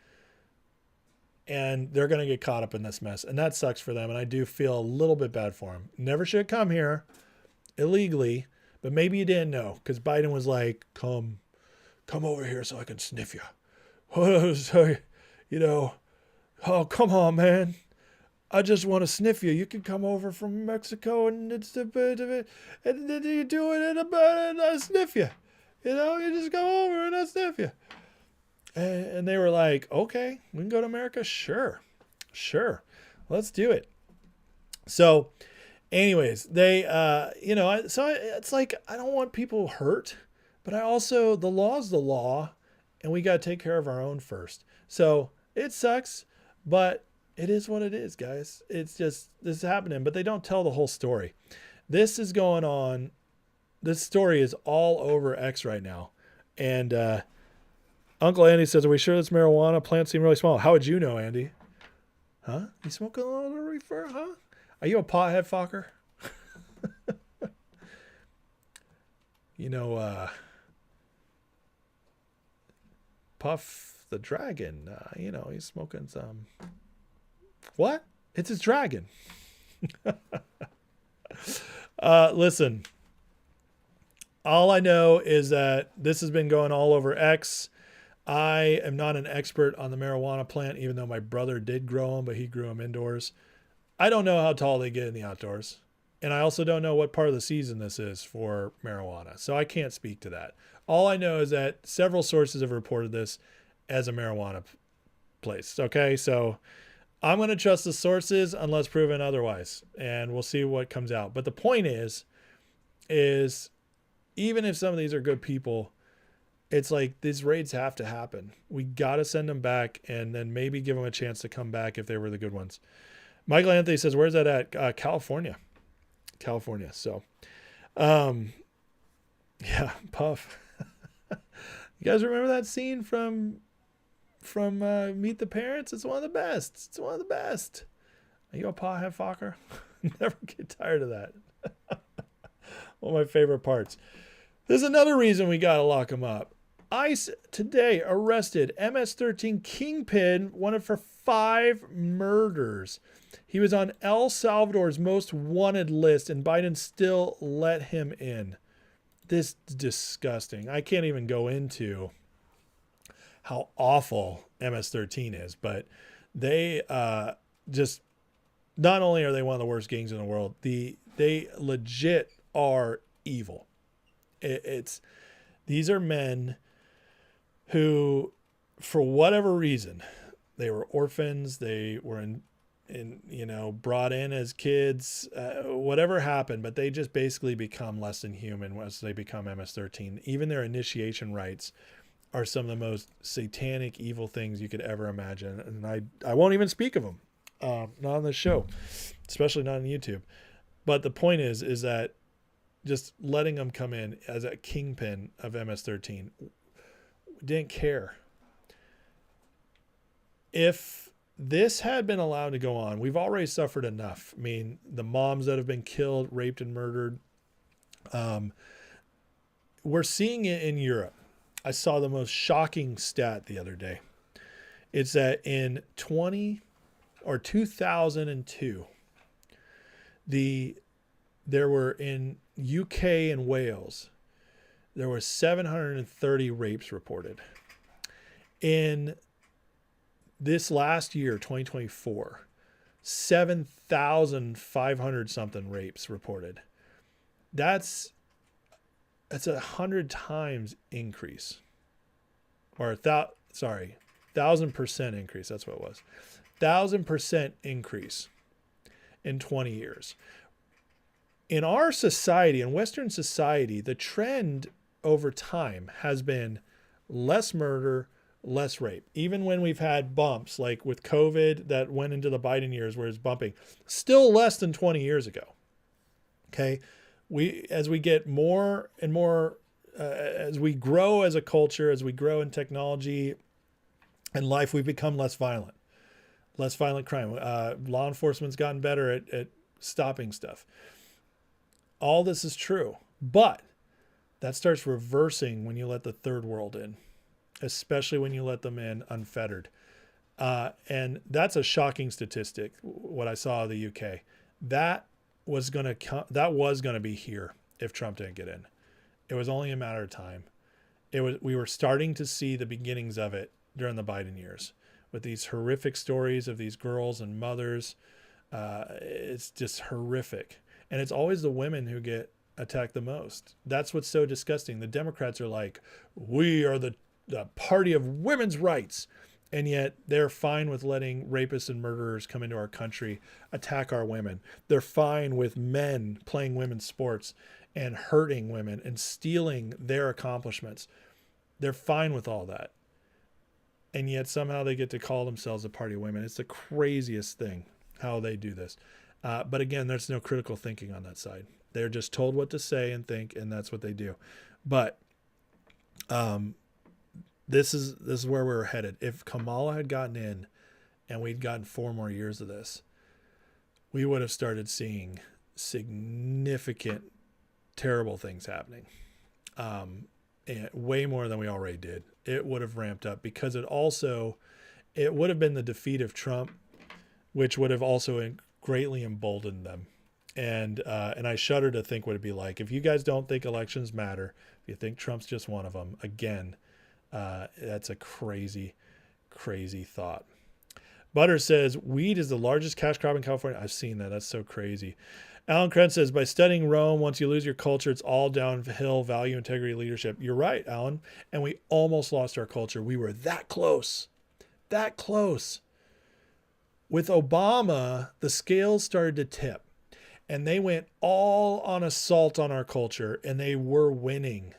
and they're going to get caught up in this mess. And that sucks for them. And I do feel a little bit bad for them. Never should have come here illegally, but maybe you didn't know, because Biden was like, come over here so I can sniff you. So, oh, come on, man. I just want to sniff you. You can come over from Mexico and it's a bit of it, and then you do it and I sniff you. You know, you just go over and I sniff you. And they were like, okay, we can go to America. Sure. Let's do it. So anyways, they, it's like, I don't want people hurt, but the law's the law and we got to take care of our own first. So it sucks, but it is what it is, guys. It's just, this is happening, but they don't tell the whole story. This is going on. This story is all over X right now. And, Uncle Andy says, are we sure this marijuana plant seem really small? How would you know, Andy? Huh? You smoking a little reefer, huh? Are you a pothead fucker? Puff the Dragon, he's smoking some. What? It's his dragon. Listen, all I know is that this has been going all over X. I am not an expert on the marijuana plant, even though my brother did grow them, but he grew them indoors. I don't know how tall they get in the outdoors. And I also don't know what part of the season this is for marijuana. So I can't speak to that. All I know is that several sources have reported this as a marijuana place. Okay, so I'm going to trust the sources unless proven otherwise. And we'll see what comes out. But the point is even if some of these are good people, it's like these raids have to happen. We got to send them back and then maybe give them a chance to come back if they were the good ones. Michael Anthony says, where's that at? California. So, yeah, Puff. You guys remember that scene from Meet the Parents? It's one of the best. Are you a pothead fucker? Never get tired of that. One of my favorite parts. There's another reason we got to lock him up. ICE today arrested MS-13 kingpin, wanted for 5 murders. He was on El Salvador's most wanted list, and Biden still let him in. This is disgusting. I can't even go into how awful MS-13 is, but they just, not only are they one of the worst gangs in the world, they legit are evil. These are men who, for whatever reason, they were orphans, they were brought in as kids, whatever happened, but they just basically become less than human once they become MS-13. Even their initiation rites are some of the most satanic, evil things you could ever imagine. And I won't even speak of them, not on this show, especially not on YouTube. But the point is that just letting them come in as a kingpin of MS-13, didn't care. If this had been allowed to go on, we've already suffered enough. I mean, the moms that have been killed, raped, and murdered. We're seeing it in Europe. I saw the most shocking stat the other day. It's that in 2002, there were in UK and Wales, there were 730 rapes reported. In this last year, 2024, 7,500 something rapes reported. That's 100 times increase, or 1,000% increase. That's what it was. 1,000% increase in 20 years. In our society, in Western society, the trend over time has been less murder, less rape. Even when we've had bumps, like with COVID that went into the Biden years where it's bumping, still less than 20 years ago. Okay. As we get more and more, as we grow as a culture, as we grow in technology and life, we've become less violent crime. Law enforcement's gotten better at stopping stuff. All this is true, but that starts reversing when you let the third world in, especially when you let them in unfettered. And that's a shocking statistic, what I saw of the UK. That was going to be here if Trump didn't get in. It was only a matter of time. We were starting to see the beginnings of it during the Biden years with these horrific stories of these girls and mothers It's just horrific. And it's always the women who get attacked the most. That's what's so disgusting. The Democrats are like, we are the party of women's rights. And yet they're fine with letting rapists and murderers come into our country, attack our women. They're fine with men playing women's sports and hurting women and stealing their accomplishments. They're fine with all that. And yet somehow they get to call themselves a party of women. It's the craziest thing how they do this. But again, there's no critical thinking on that side. They're just told what to say and think, and that's what they do. But this is where we're headed. If Kamala had gotten in and we'd gotten 4 more years of this, we would have started seeing significant, terrible things happening. And way more than we already did. It would have ramped up because it would have been the defeat of Trump, which would have also greatly emboldened them. And I shudder to think what it'd be like. If you guys don't think elections matter, if you think Trump's just one of them, again, that's a crazy, crazy thought. Butter says, weed is the largest cash crop in California. I've seen that. That's so crazy. Alan Krentz says, by studying Rome, once you lose your culture, it's all downhill, value, integrity, leadership. You're right, Alan. And we almost lost our culture. We were that close. That close. With Obama, the scales started to tip. And they went all on assault on our culture, and they were winning.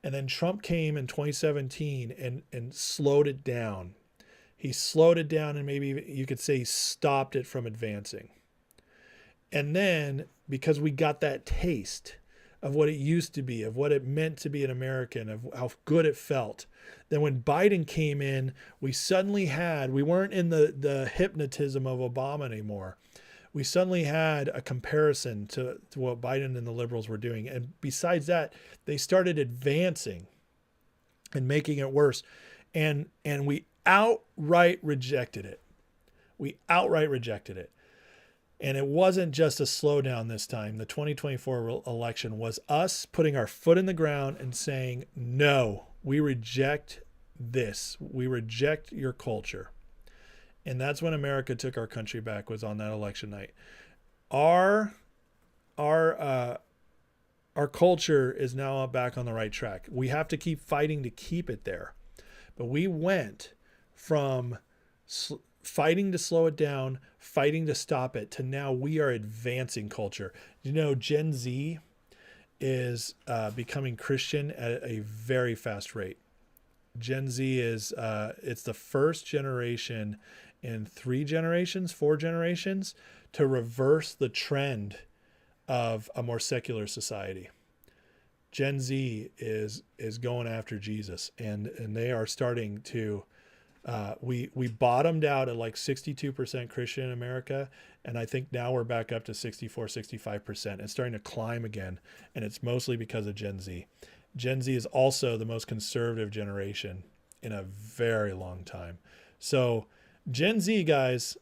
And then Trump came in 2017 and slowed it down. He slowed it down, and maybe you could say he stopped it from advancing. And then, because we got that taste of what it used to be, of what it meant to be an American, of how good it felt, then when Biden came in, we weren't in the hypnotism of Obama anymore. We suddenly had a comparison to what Biden and the liberals were doing. And besides that, they started advancing and making it worse. And we outright rejected it. We outright rejected it. And it wasn't just a slowdown this time. The 2024 election was us putting our foot in the ground and saying, no, we reject this. We reject your culture. And that's when America took our country back, was on that election night. Our culture is now back on the right track. We have to keep fighting to keep it there. But we went from fighting to slow it down, fighting to stop it, to now we are advancing culture. You know, Gen Z is becoming Christian at a very fast rate. Gen Z is, it's the first generation in 4 generations to reverse the trend of a more secular society. Gen Z is going after Jesus, and they are starting to, we bottomed out at like 62% Christian in America, and I think now we're back up to 65%. It's starting to climb again, and it's mostly because of Gen Z. Gen Z is also the most conservative generation in a very long time. So Gen Z, guys,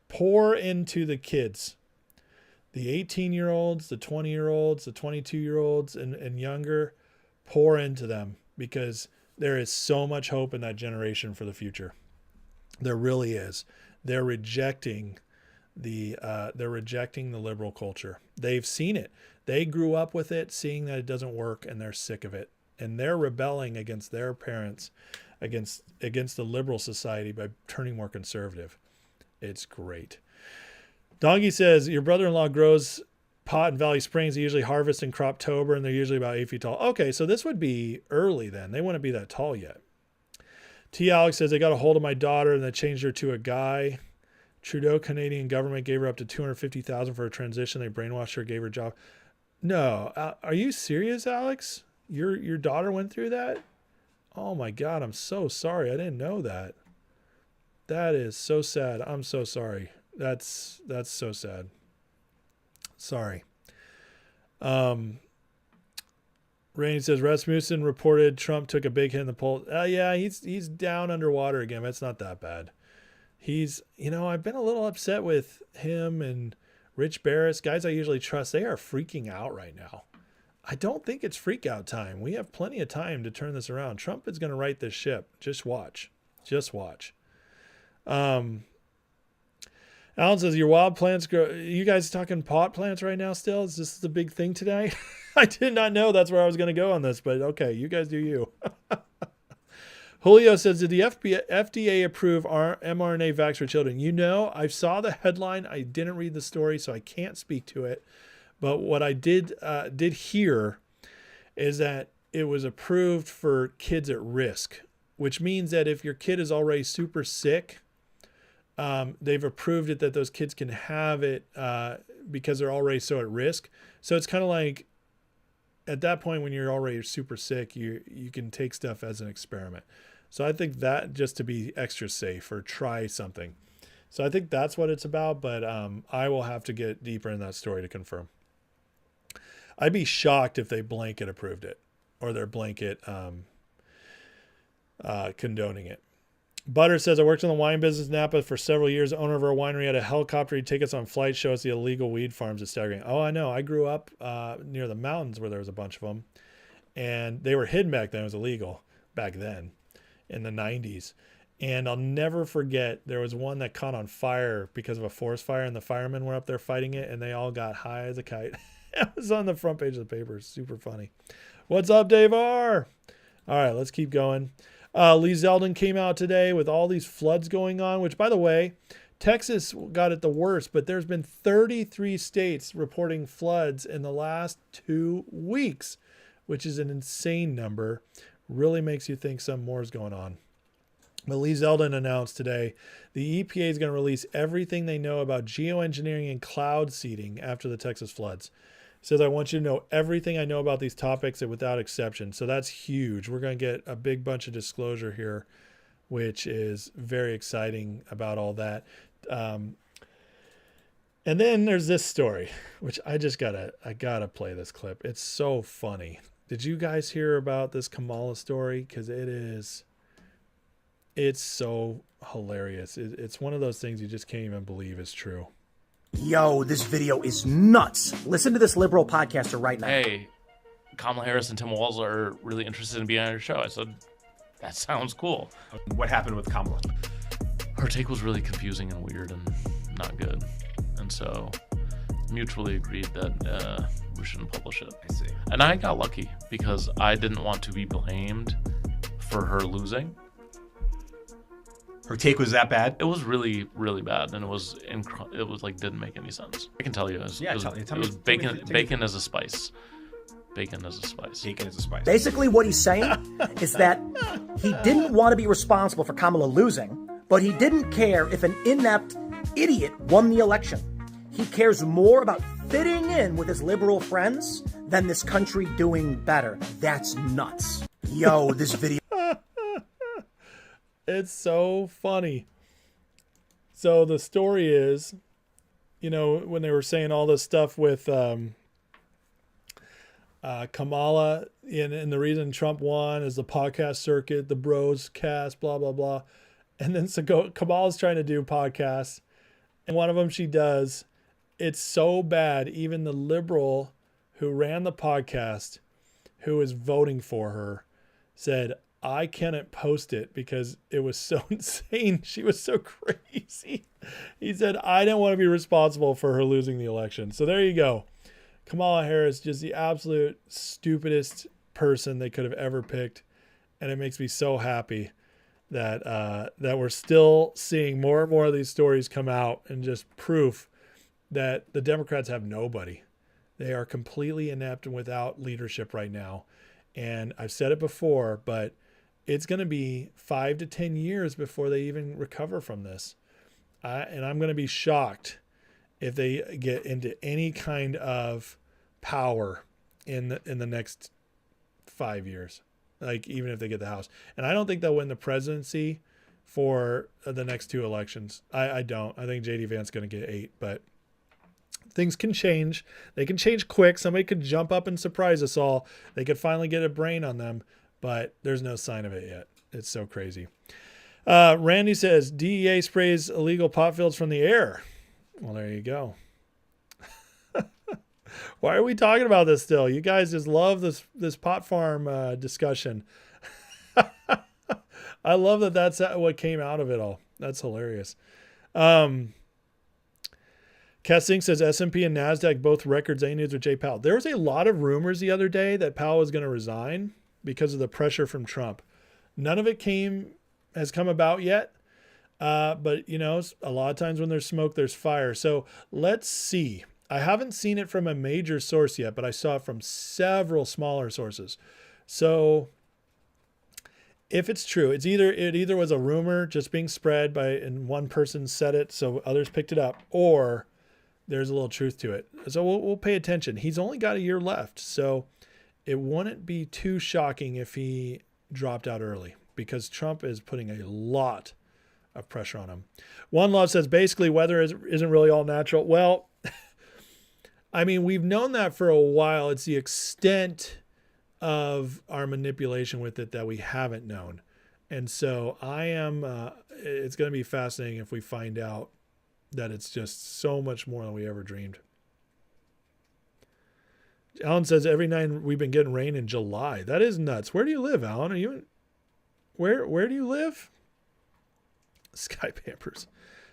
pour into the kids, the 18-year-olds, the 20-year-olds, the 22-year-olds and younger, pour into them, because there is so much hope in that generation for the future. There really is. They're rejecting the liberal culture. They've seen it. They grew up with it, seeing that it doesn't work, and they're sick of it. And they're rebelling against their parents, against the liberal society, by turning more conservative. It's great. Dongy says, your brother-in-law grows pot in Valley Springs. They usually harvest in Croptober, and they're usually about 8 feet tall. Okay, so this would be early then. They wouldn't be that tall yet. T. Alex says, they got a hold of my daughter, and they changed her to a guy. Trudeau Canadian government gave her up to $250,000 for a transition. They brainwashed her, gave her a job. No, are you serious, Alex? Your daughter went through that? Oh my God, I'm so sorry. I didn't know that. That is so sad. I'm so sorry. That's so sad. Sorry. Rainey says, Rasmussen reported Trump took a big hit in the poll. Yeah, he's down underwater again. It's not that bad. I've been a little upset with him and Rich Barris, guys I usually trust. They are freaking out right now. I don't think it's freak out time. We have plenty of time to turn this around. Trump is going to right this ship. Just watch. Alan says, your wild plants grow. You guys talking pot plants right now still? Is this the big thing today? I did not know that's where I was going to go on this, but okay, you guys do you. Julio says, did the FDA approve mRNA vax for children? You know, I saw the headline. I didn't read the story, so I can't speak to it. But what I did hear is that it was approved for kids at risk, which means that if your kid is already super sick, they've approved it that those kids can have it because they're already so at risk. So it's kind of like at that point when you're already super sick, you can take stuff as an experiment. So I think that just to be extra safe or try something. So I think that's what it's about, but I will have to get deeper in that story to confirm. I'd be shocked if they blanket approved it or they're blanket condoning it. Butter says, I worked in the wine business in Napa for several years. The owner of our winery had a helicopter. He'd take us on flights, show us the illegal weed farms. It's staggering. Oh, I know. I grew up near the mountains where there was a bunch of them. And they were hidden back then. It was illegal back then in the 90s. And I'll never forget, there was one that caught on fire because of a forest fire. And the firemen were up there fighting it. And they all got high as a kite. It was on the front page of the paper. Super funny. What's up, Dave R? All right, let's keep going. Lee Zeldin came out today with all these floods going on, which, by the way, Texas got it the worst, but there's been 33 states reporting floods in the last 2 weeks, which is an insane number. Really makes you think some more is going on. But Lee Zeldin announced today the EPA is going to release everything they know about geoengineering and cloud seeding after the Texas floods. Says, I want you to know everything I know about these topics and without exception. So that's huge. We're going to get a big bunch of disclosure here, which is very exciting about all that. And then there's this story, which I gotta play this clip. It's so funny. Did you guys hear about this Kamala story? Because it's so hilarious. It's one of those things you just can't even believe is true. Yo, this video is nuts. Listen to this liberal podcaster right now. Hey, Kamala Harris and Tim Walz are really interested in being on your show. I said, that sounds cool. What happened with Kamala? Her take was really confusing and weird and not good. And so mutually agreed that we shouldn't publish it. I see. And I got lucky because I didn't want to be blamed for her losing. Her take was that bad? It was really, really bad, and it was like didn't make any sense. I can tell you, it was bacon as a spice. Bacon as a spice. Bacon as a spice. Basically, what he's saying is that he didn't want to be responsible for Kamala losing, but he didn't care if an inept idiot won the election. He cares more about fitting in with his liberal friends than this country doing better. That's nuts. Yo, this video. It's so funny. So the story is, when they were saying all this stuff with Kamala, and the reason Trump won is the podcast circuit, the bros cast, blah, blah, blah. And then Kamala's trying to do podcasts, and one of them she does. It's so bad. Even the liberal who ran the podcast, who was voting for her, said, I cannot post it because it was so insane. She was so crazy. He said, I don't want to be responsible for her losing the election. So there you go. Kamala Harris, just the absolute stupidest person they could have ever picked. And it makes me so happy that we're still seeing more and more of these stories come out, and just proof that the Democrats have nobody. They are completely inept and without leadership right now. And I've said it before, but it's going to be 5 to 10 years before they even recover from this. And I'm going to be shocked if they get into any kind of power in the next 5 years, like even if they get the House. And I don't think they'll win the presidency for the next 2 elections. I don't. I think J.D. Vance's going to get 8, but things can change. They can change quick. Somebody could jump up and surprise us all. They could finally get a brain on them. But there's no sign of it yet. It's so crazy. Randy says, DEA sprays illegal pot fields from the air. Well, there you go. Why are we talking about this still? You guys just love this pot farm discussion. I love that that's what came out of it all. That's hilarious. Kessing says S&P and NASDAQ both records. A News with Jay Powell. There was a lot of rumors the other day that Powell was going to resign because of the pressure from Trump. None of it has come about yet. But, you know, a lot of times when there's smoke, there's fire. So let's see. I haven't seen it from a major source yet, but I saw it from several smaller sources. So if it's true, it either was a rumor just being spread and one person said it, so others picked it up, or there's a little truth to it. So we'll pay attention. He's only got a year left, so it wouldn't be too shocking if he dropped out early, because Trump is putting a lot of pressure on him. One Love says basically weather isn't really all natural. Well, I mean, we've known that for a while. It's the extent of our manipulation with it that we haven't known. And so it's going to be fascinating if we find out that it's just so much more than we ever dreamed. Alan says every night we've been getting rain in July. That is nuts. Where do you live, Alan? Where do you live? Sky Pampers.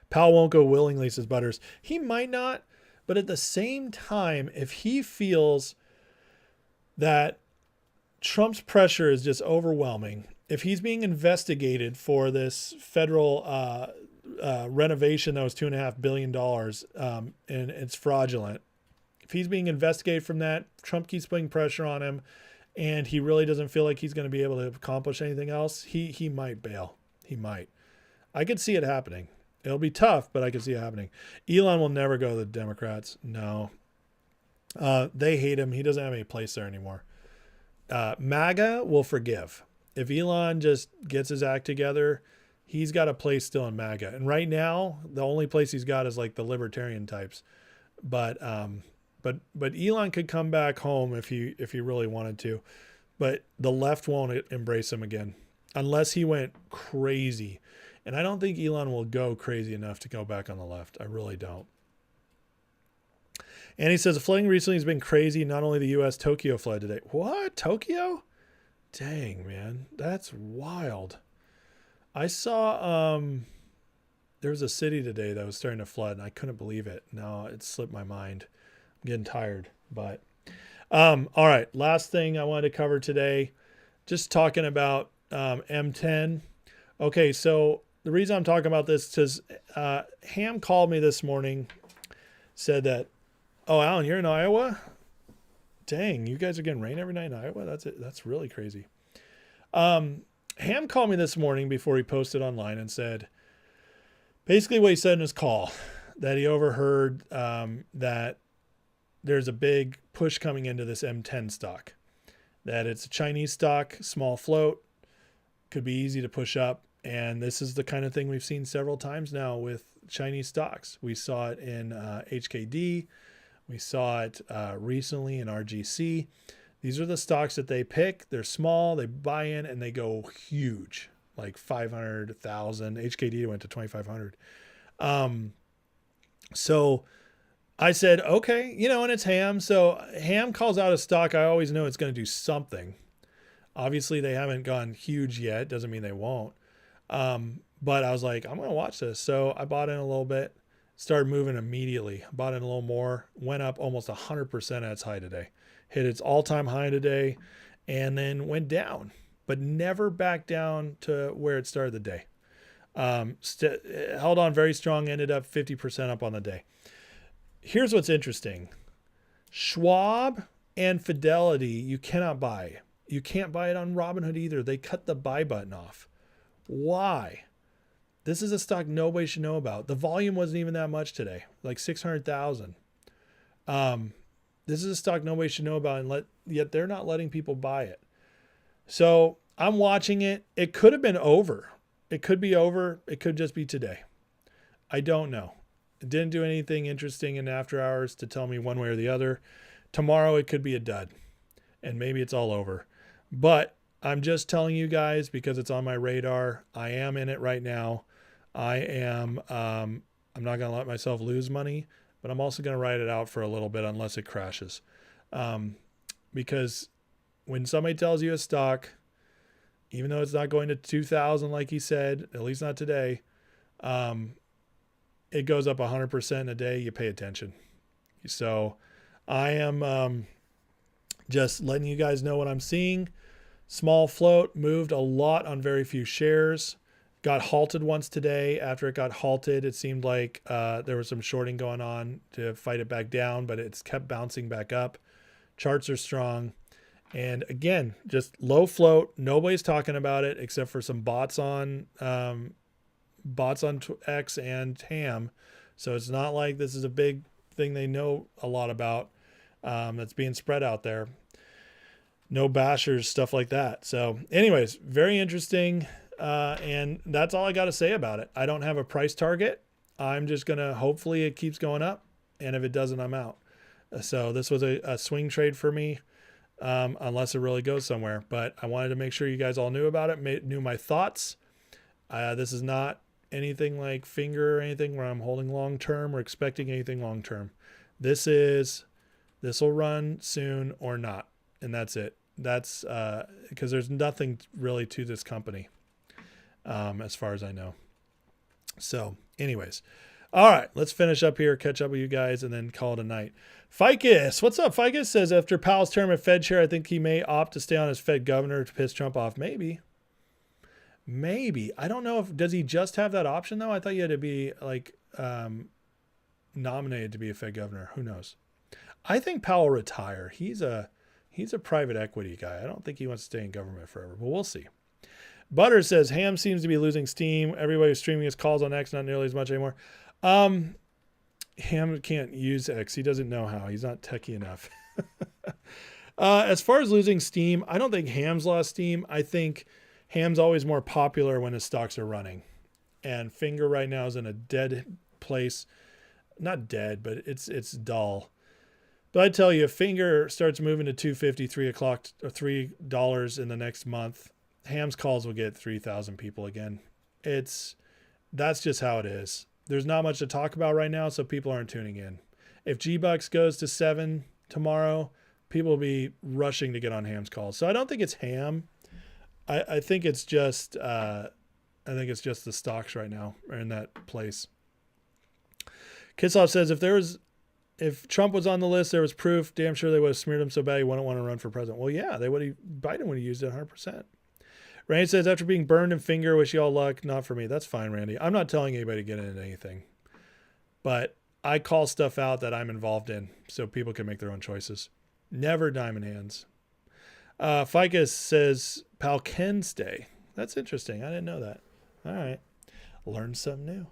Powell won't go willingly, says Butters. He might not, but at the same time, if he feels that Trump's pressure is just overwhelming, if he's being investigated for this federal renovation that was $2.5 billion and it's fraudulent, if he's being investigated from that, Trump keeps putting pressure on him, and he really doesn't feel like he's going to be able to accomplish anything else, he might bail. He might. I could see it happening. It'll be tough, but I could see it happening. Elon will never go to the Democrats. No. They hate him. He doesn't have any place there anymore. MAGA will forgive. If Elon just gets his act together, he's got a place still in MAGA. And right now, the only place he's got is like the libertarian types. But Elon could come back home if he really wanted to. But the left won't embrace him again unless he went crazy. And I don't think Elon will go crazy enough to go back on the left. I really don't. And he says the flooding recently has been crazy. Not only the U.S., Tokyo flood today. What? Tokyo? Dang, man. That's wild. I saw there was a city today that was starting to flood, and I couldn't believe it. No, it slipped my mind. I'm getting tired. But all right, last thing I wanted to cover today, just talking about M10. Okay, so the reason I'm talking about this is Ham called me this morning, said that, oh, Alan, you're in Iowa? Dang, you guys are getting rain every night in Iowa? That's really crazy. Ham called me this morning before he posted online and said, basically what he said in his call, that he overheard that there's a big push coming into this M10 stock, that it's a Chinese stock, small float, could be easy to push up. And this is the kind of thing we've seen several times now with Chinese stocks. We saw it in HKD. We saw it recently in RGC. These are the stocks that they pick. They're small, they buy in, and they go huge, like 500,000. HKD went to 2,500. So I said, okay, and it's Ham. So Ham calls out a stock. I always know it's going to do something. Obviously, they haven't gone huge yet. Doesn't mean they won't. But I was like, I'm going to watch this. So I bought in a little bit, started moving immediately, bought in a little more, went up almost 100% at its high today, hit its all-time high today, and then went down, but never back down to where it started the day. Held on very strong, ended up 50% up on the day. Here's what's interesting. Schwab and Fidelity, you cannot buy. You can't buy it on Robinhood either. They cut the buy button off. Why? This is a stock nobody should know about. The volume wasn't even that much today, like 600,000. This is a stock nobody should know about, and yet they're not letting people buy it. So I'm watching it. It could have been over. It could be over. It could just be today. I don't know. It didn't do anything interesting in after hours to tell me one way or the other. Tomorrow it could be a dud, and maybe it's all over. But I'm just telling you guys because it's on my radar. I am in it right now. I'm not going to let myself lose money, but I'm also going to ride it out for a little bit unless it crashes. Because when somebody tells you a stock, even though it's not going to 2,000 like he said, at least not today, it goes up 100% in a day, you pay attention. So I am just letting you guys know what I'm seeing. Small float, moved a lot on very few shares. Got halted once today. After it got halted, it seemed like there was some shorting going on to fight it back down, but it's kept bouncing back up. Charts are strong. And again, just low float. Nobody's talking about it except for some bots on X and TAM. So it's not like this is a big thing they know a lot about that's being spread out there. No bashers, stuff like that. So anyways, very interesting. And that's all I got to say about it. I don't have a price target. I'm just going to, hopefully it keeps going up. And if it doesn't, I'm out. So this was a swing trade for me, unless it really goes somewhere. But I wanted to make sure you guys all knew about it, knew my thoughts. This is not anything like finger or anything where I'm holding long-term or expecting anything long-term. This will run soon or not. And that's it. That's because there's nothing really to this company, as far as I know. So anyways, all right, let's finish up here, catch up with you guys, and then call it a night. Ficus, what's up? Ficus says, after Powell's term at Fed chair, I think he may opt to stay on as Fed governor to piss Trump off. Maybe. I don't know does he just have that option though? I thought you had to be like nominated to be a Fed governor. Who knows? I think Powell will retire. He's a private equity guy. I don't think he wants to stay in government forever, but we'll see. Butter says, Ham seems to be losing steam. Everybody's streaming his calls on X, not nearly as much anymore. Ham can't use X. He doesn't know how. He's not techie enough. As far as losing steam, I don't think Ham's lost steam. I think Ham's always more popular when his stocks are running. And Finger right now is in a dead place. Not dead, but it's dull. But I tell you, if Finger starts moving to $2.50, $3 or $3 in the next month, Ham's calls will get 3,000 people again. That's just how it is. There's not much to talk about right now, so people aren't tuning in. If G-Bucks goes to 7 tomorrow, people will be rushing to get on Ham's calls. So I don't think it's Ham. I think it's just the stocks right now are in that place. Kissoff says, if Trump was on the list, there was proof. Damn sure they would have smeared him so bad he wouldn't want to run for president. Well, yeah, Biden would have used it 100%. Randy says, after being burned in Finger, wish you all luck. Not for me. That's fine, Randy. I'm not telling anybody to get into anything. But I call stuff out that I'm involved in so people can make their own choices. Never diamond hands. Ficus says, Pal can stay. That's interesting. I didn't know that. All right. Learned something new.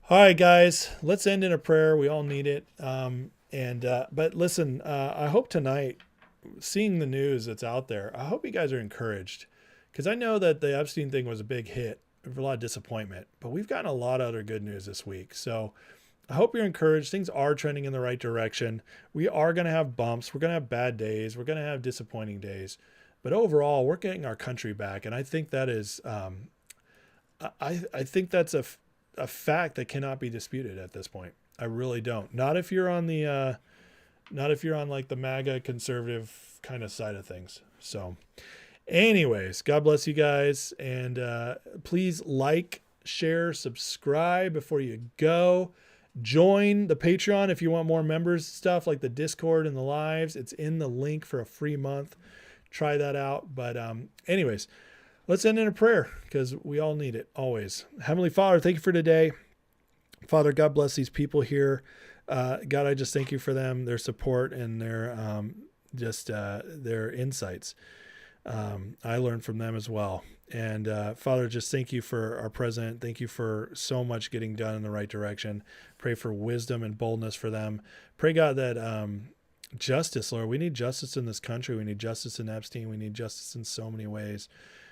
All right, guys, let's end in a prayer. We all need it. But listen, I hope tonight, seeing the news that's out there, I hope you guys are encouraged, because I know that the Epstein thing was a big hit, a lot of disappointment, but we've gotten a lot of other good news this week. So I hope you're encouraged. Things are trending in the right direction. We are going to have bumps. We're going to have bad days. We're going to have disappointing days. But overall, we're getting our country back. And I think that is, I think that's a fact that cannot be disputed at this point. I really don't. Not if you're on like the MAGA conservative kind of side of things. So anyways, God bless you guys. And please like, share, subscribe before you go. Join the Patreon if you want more members stuff like the Discord and the lives. It's in the link for a free month. Try that out. But anyways, let's end in a prayer because we all need it always. Heavenly Father, thank you for today. Father, God bless these people here. God, I just thank you for them, their support and their insights. I learned from them as well. And Father, just thank you for our president. Thank you for so much getting done in the right direction. Pray for wisdom and boldness for them. Pray, God, that justice, Lord, we need justice in this country. We need justice in Epstein. We need justice in so many ways.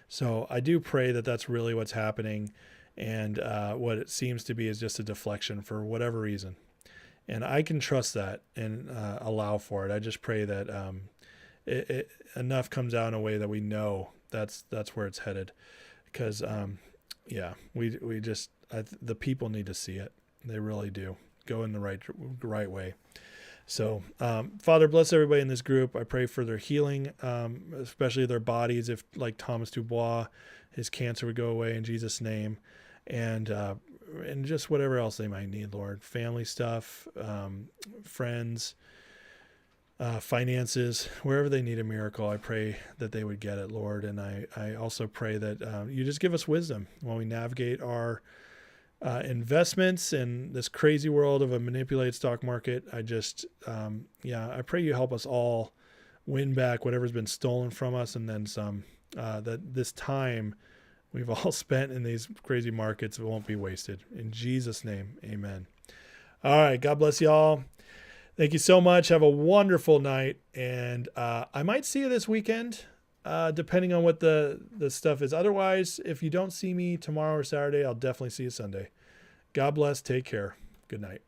So I do pray that that's really what's happening. And what it seems to be is just a deflection for whatever reason. And I can trust that and allow for it. I just pray that enough comes out in a way that we know that's where it's headed. Because, the people need to see it. They really do. Go in the right way. So, Father, bless everybody in this group. I pray for their healing, especially their bodies. If, like Thomas Dubois, his cancer would go away in Jesus' name. And and just whatever else they might need, Lord. Family stuff, friends, finances, wherever they need a miracle, I pray that they would get it, Lord. And I also pray that you just give us wisdom when we navigate our investments in this crazy world of a manipulated stock market. I just, I pray you help us all win back whatever's been stolen from us, and then some, that this time we've all spent in these crazy markets won't be wasted. In Jesus' name, amen. All right. God bless y'all. Thank you so much. Have a wonderful night. And I might see you this weekend, depending on what the stuff is. Otherwise, if you don't see me tomorrow or Saturday, I'll definitely see you Sunday. God bless. Take care. Good night.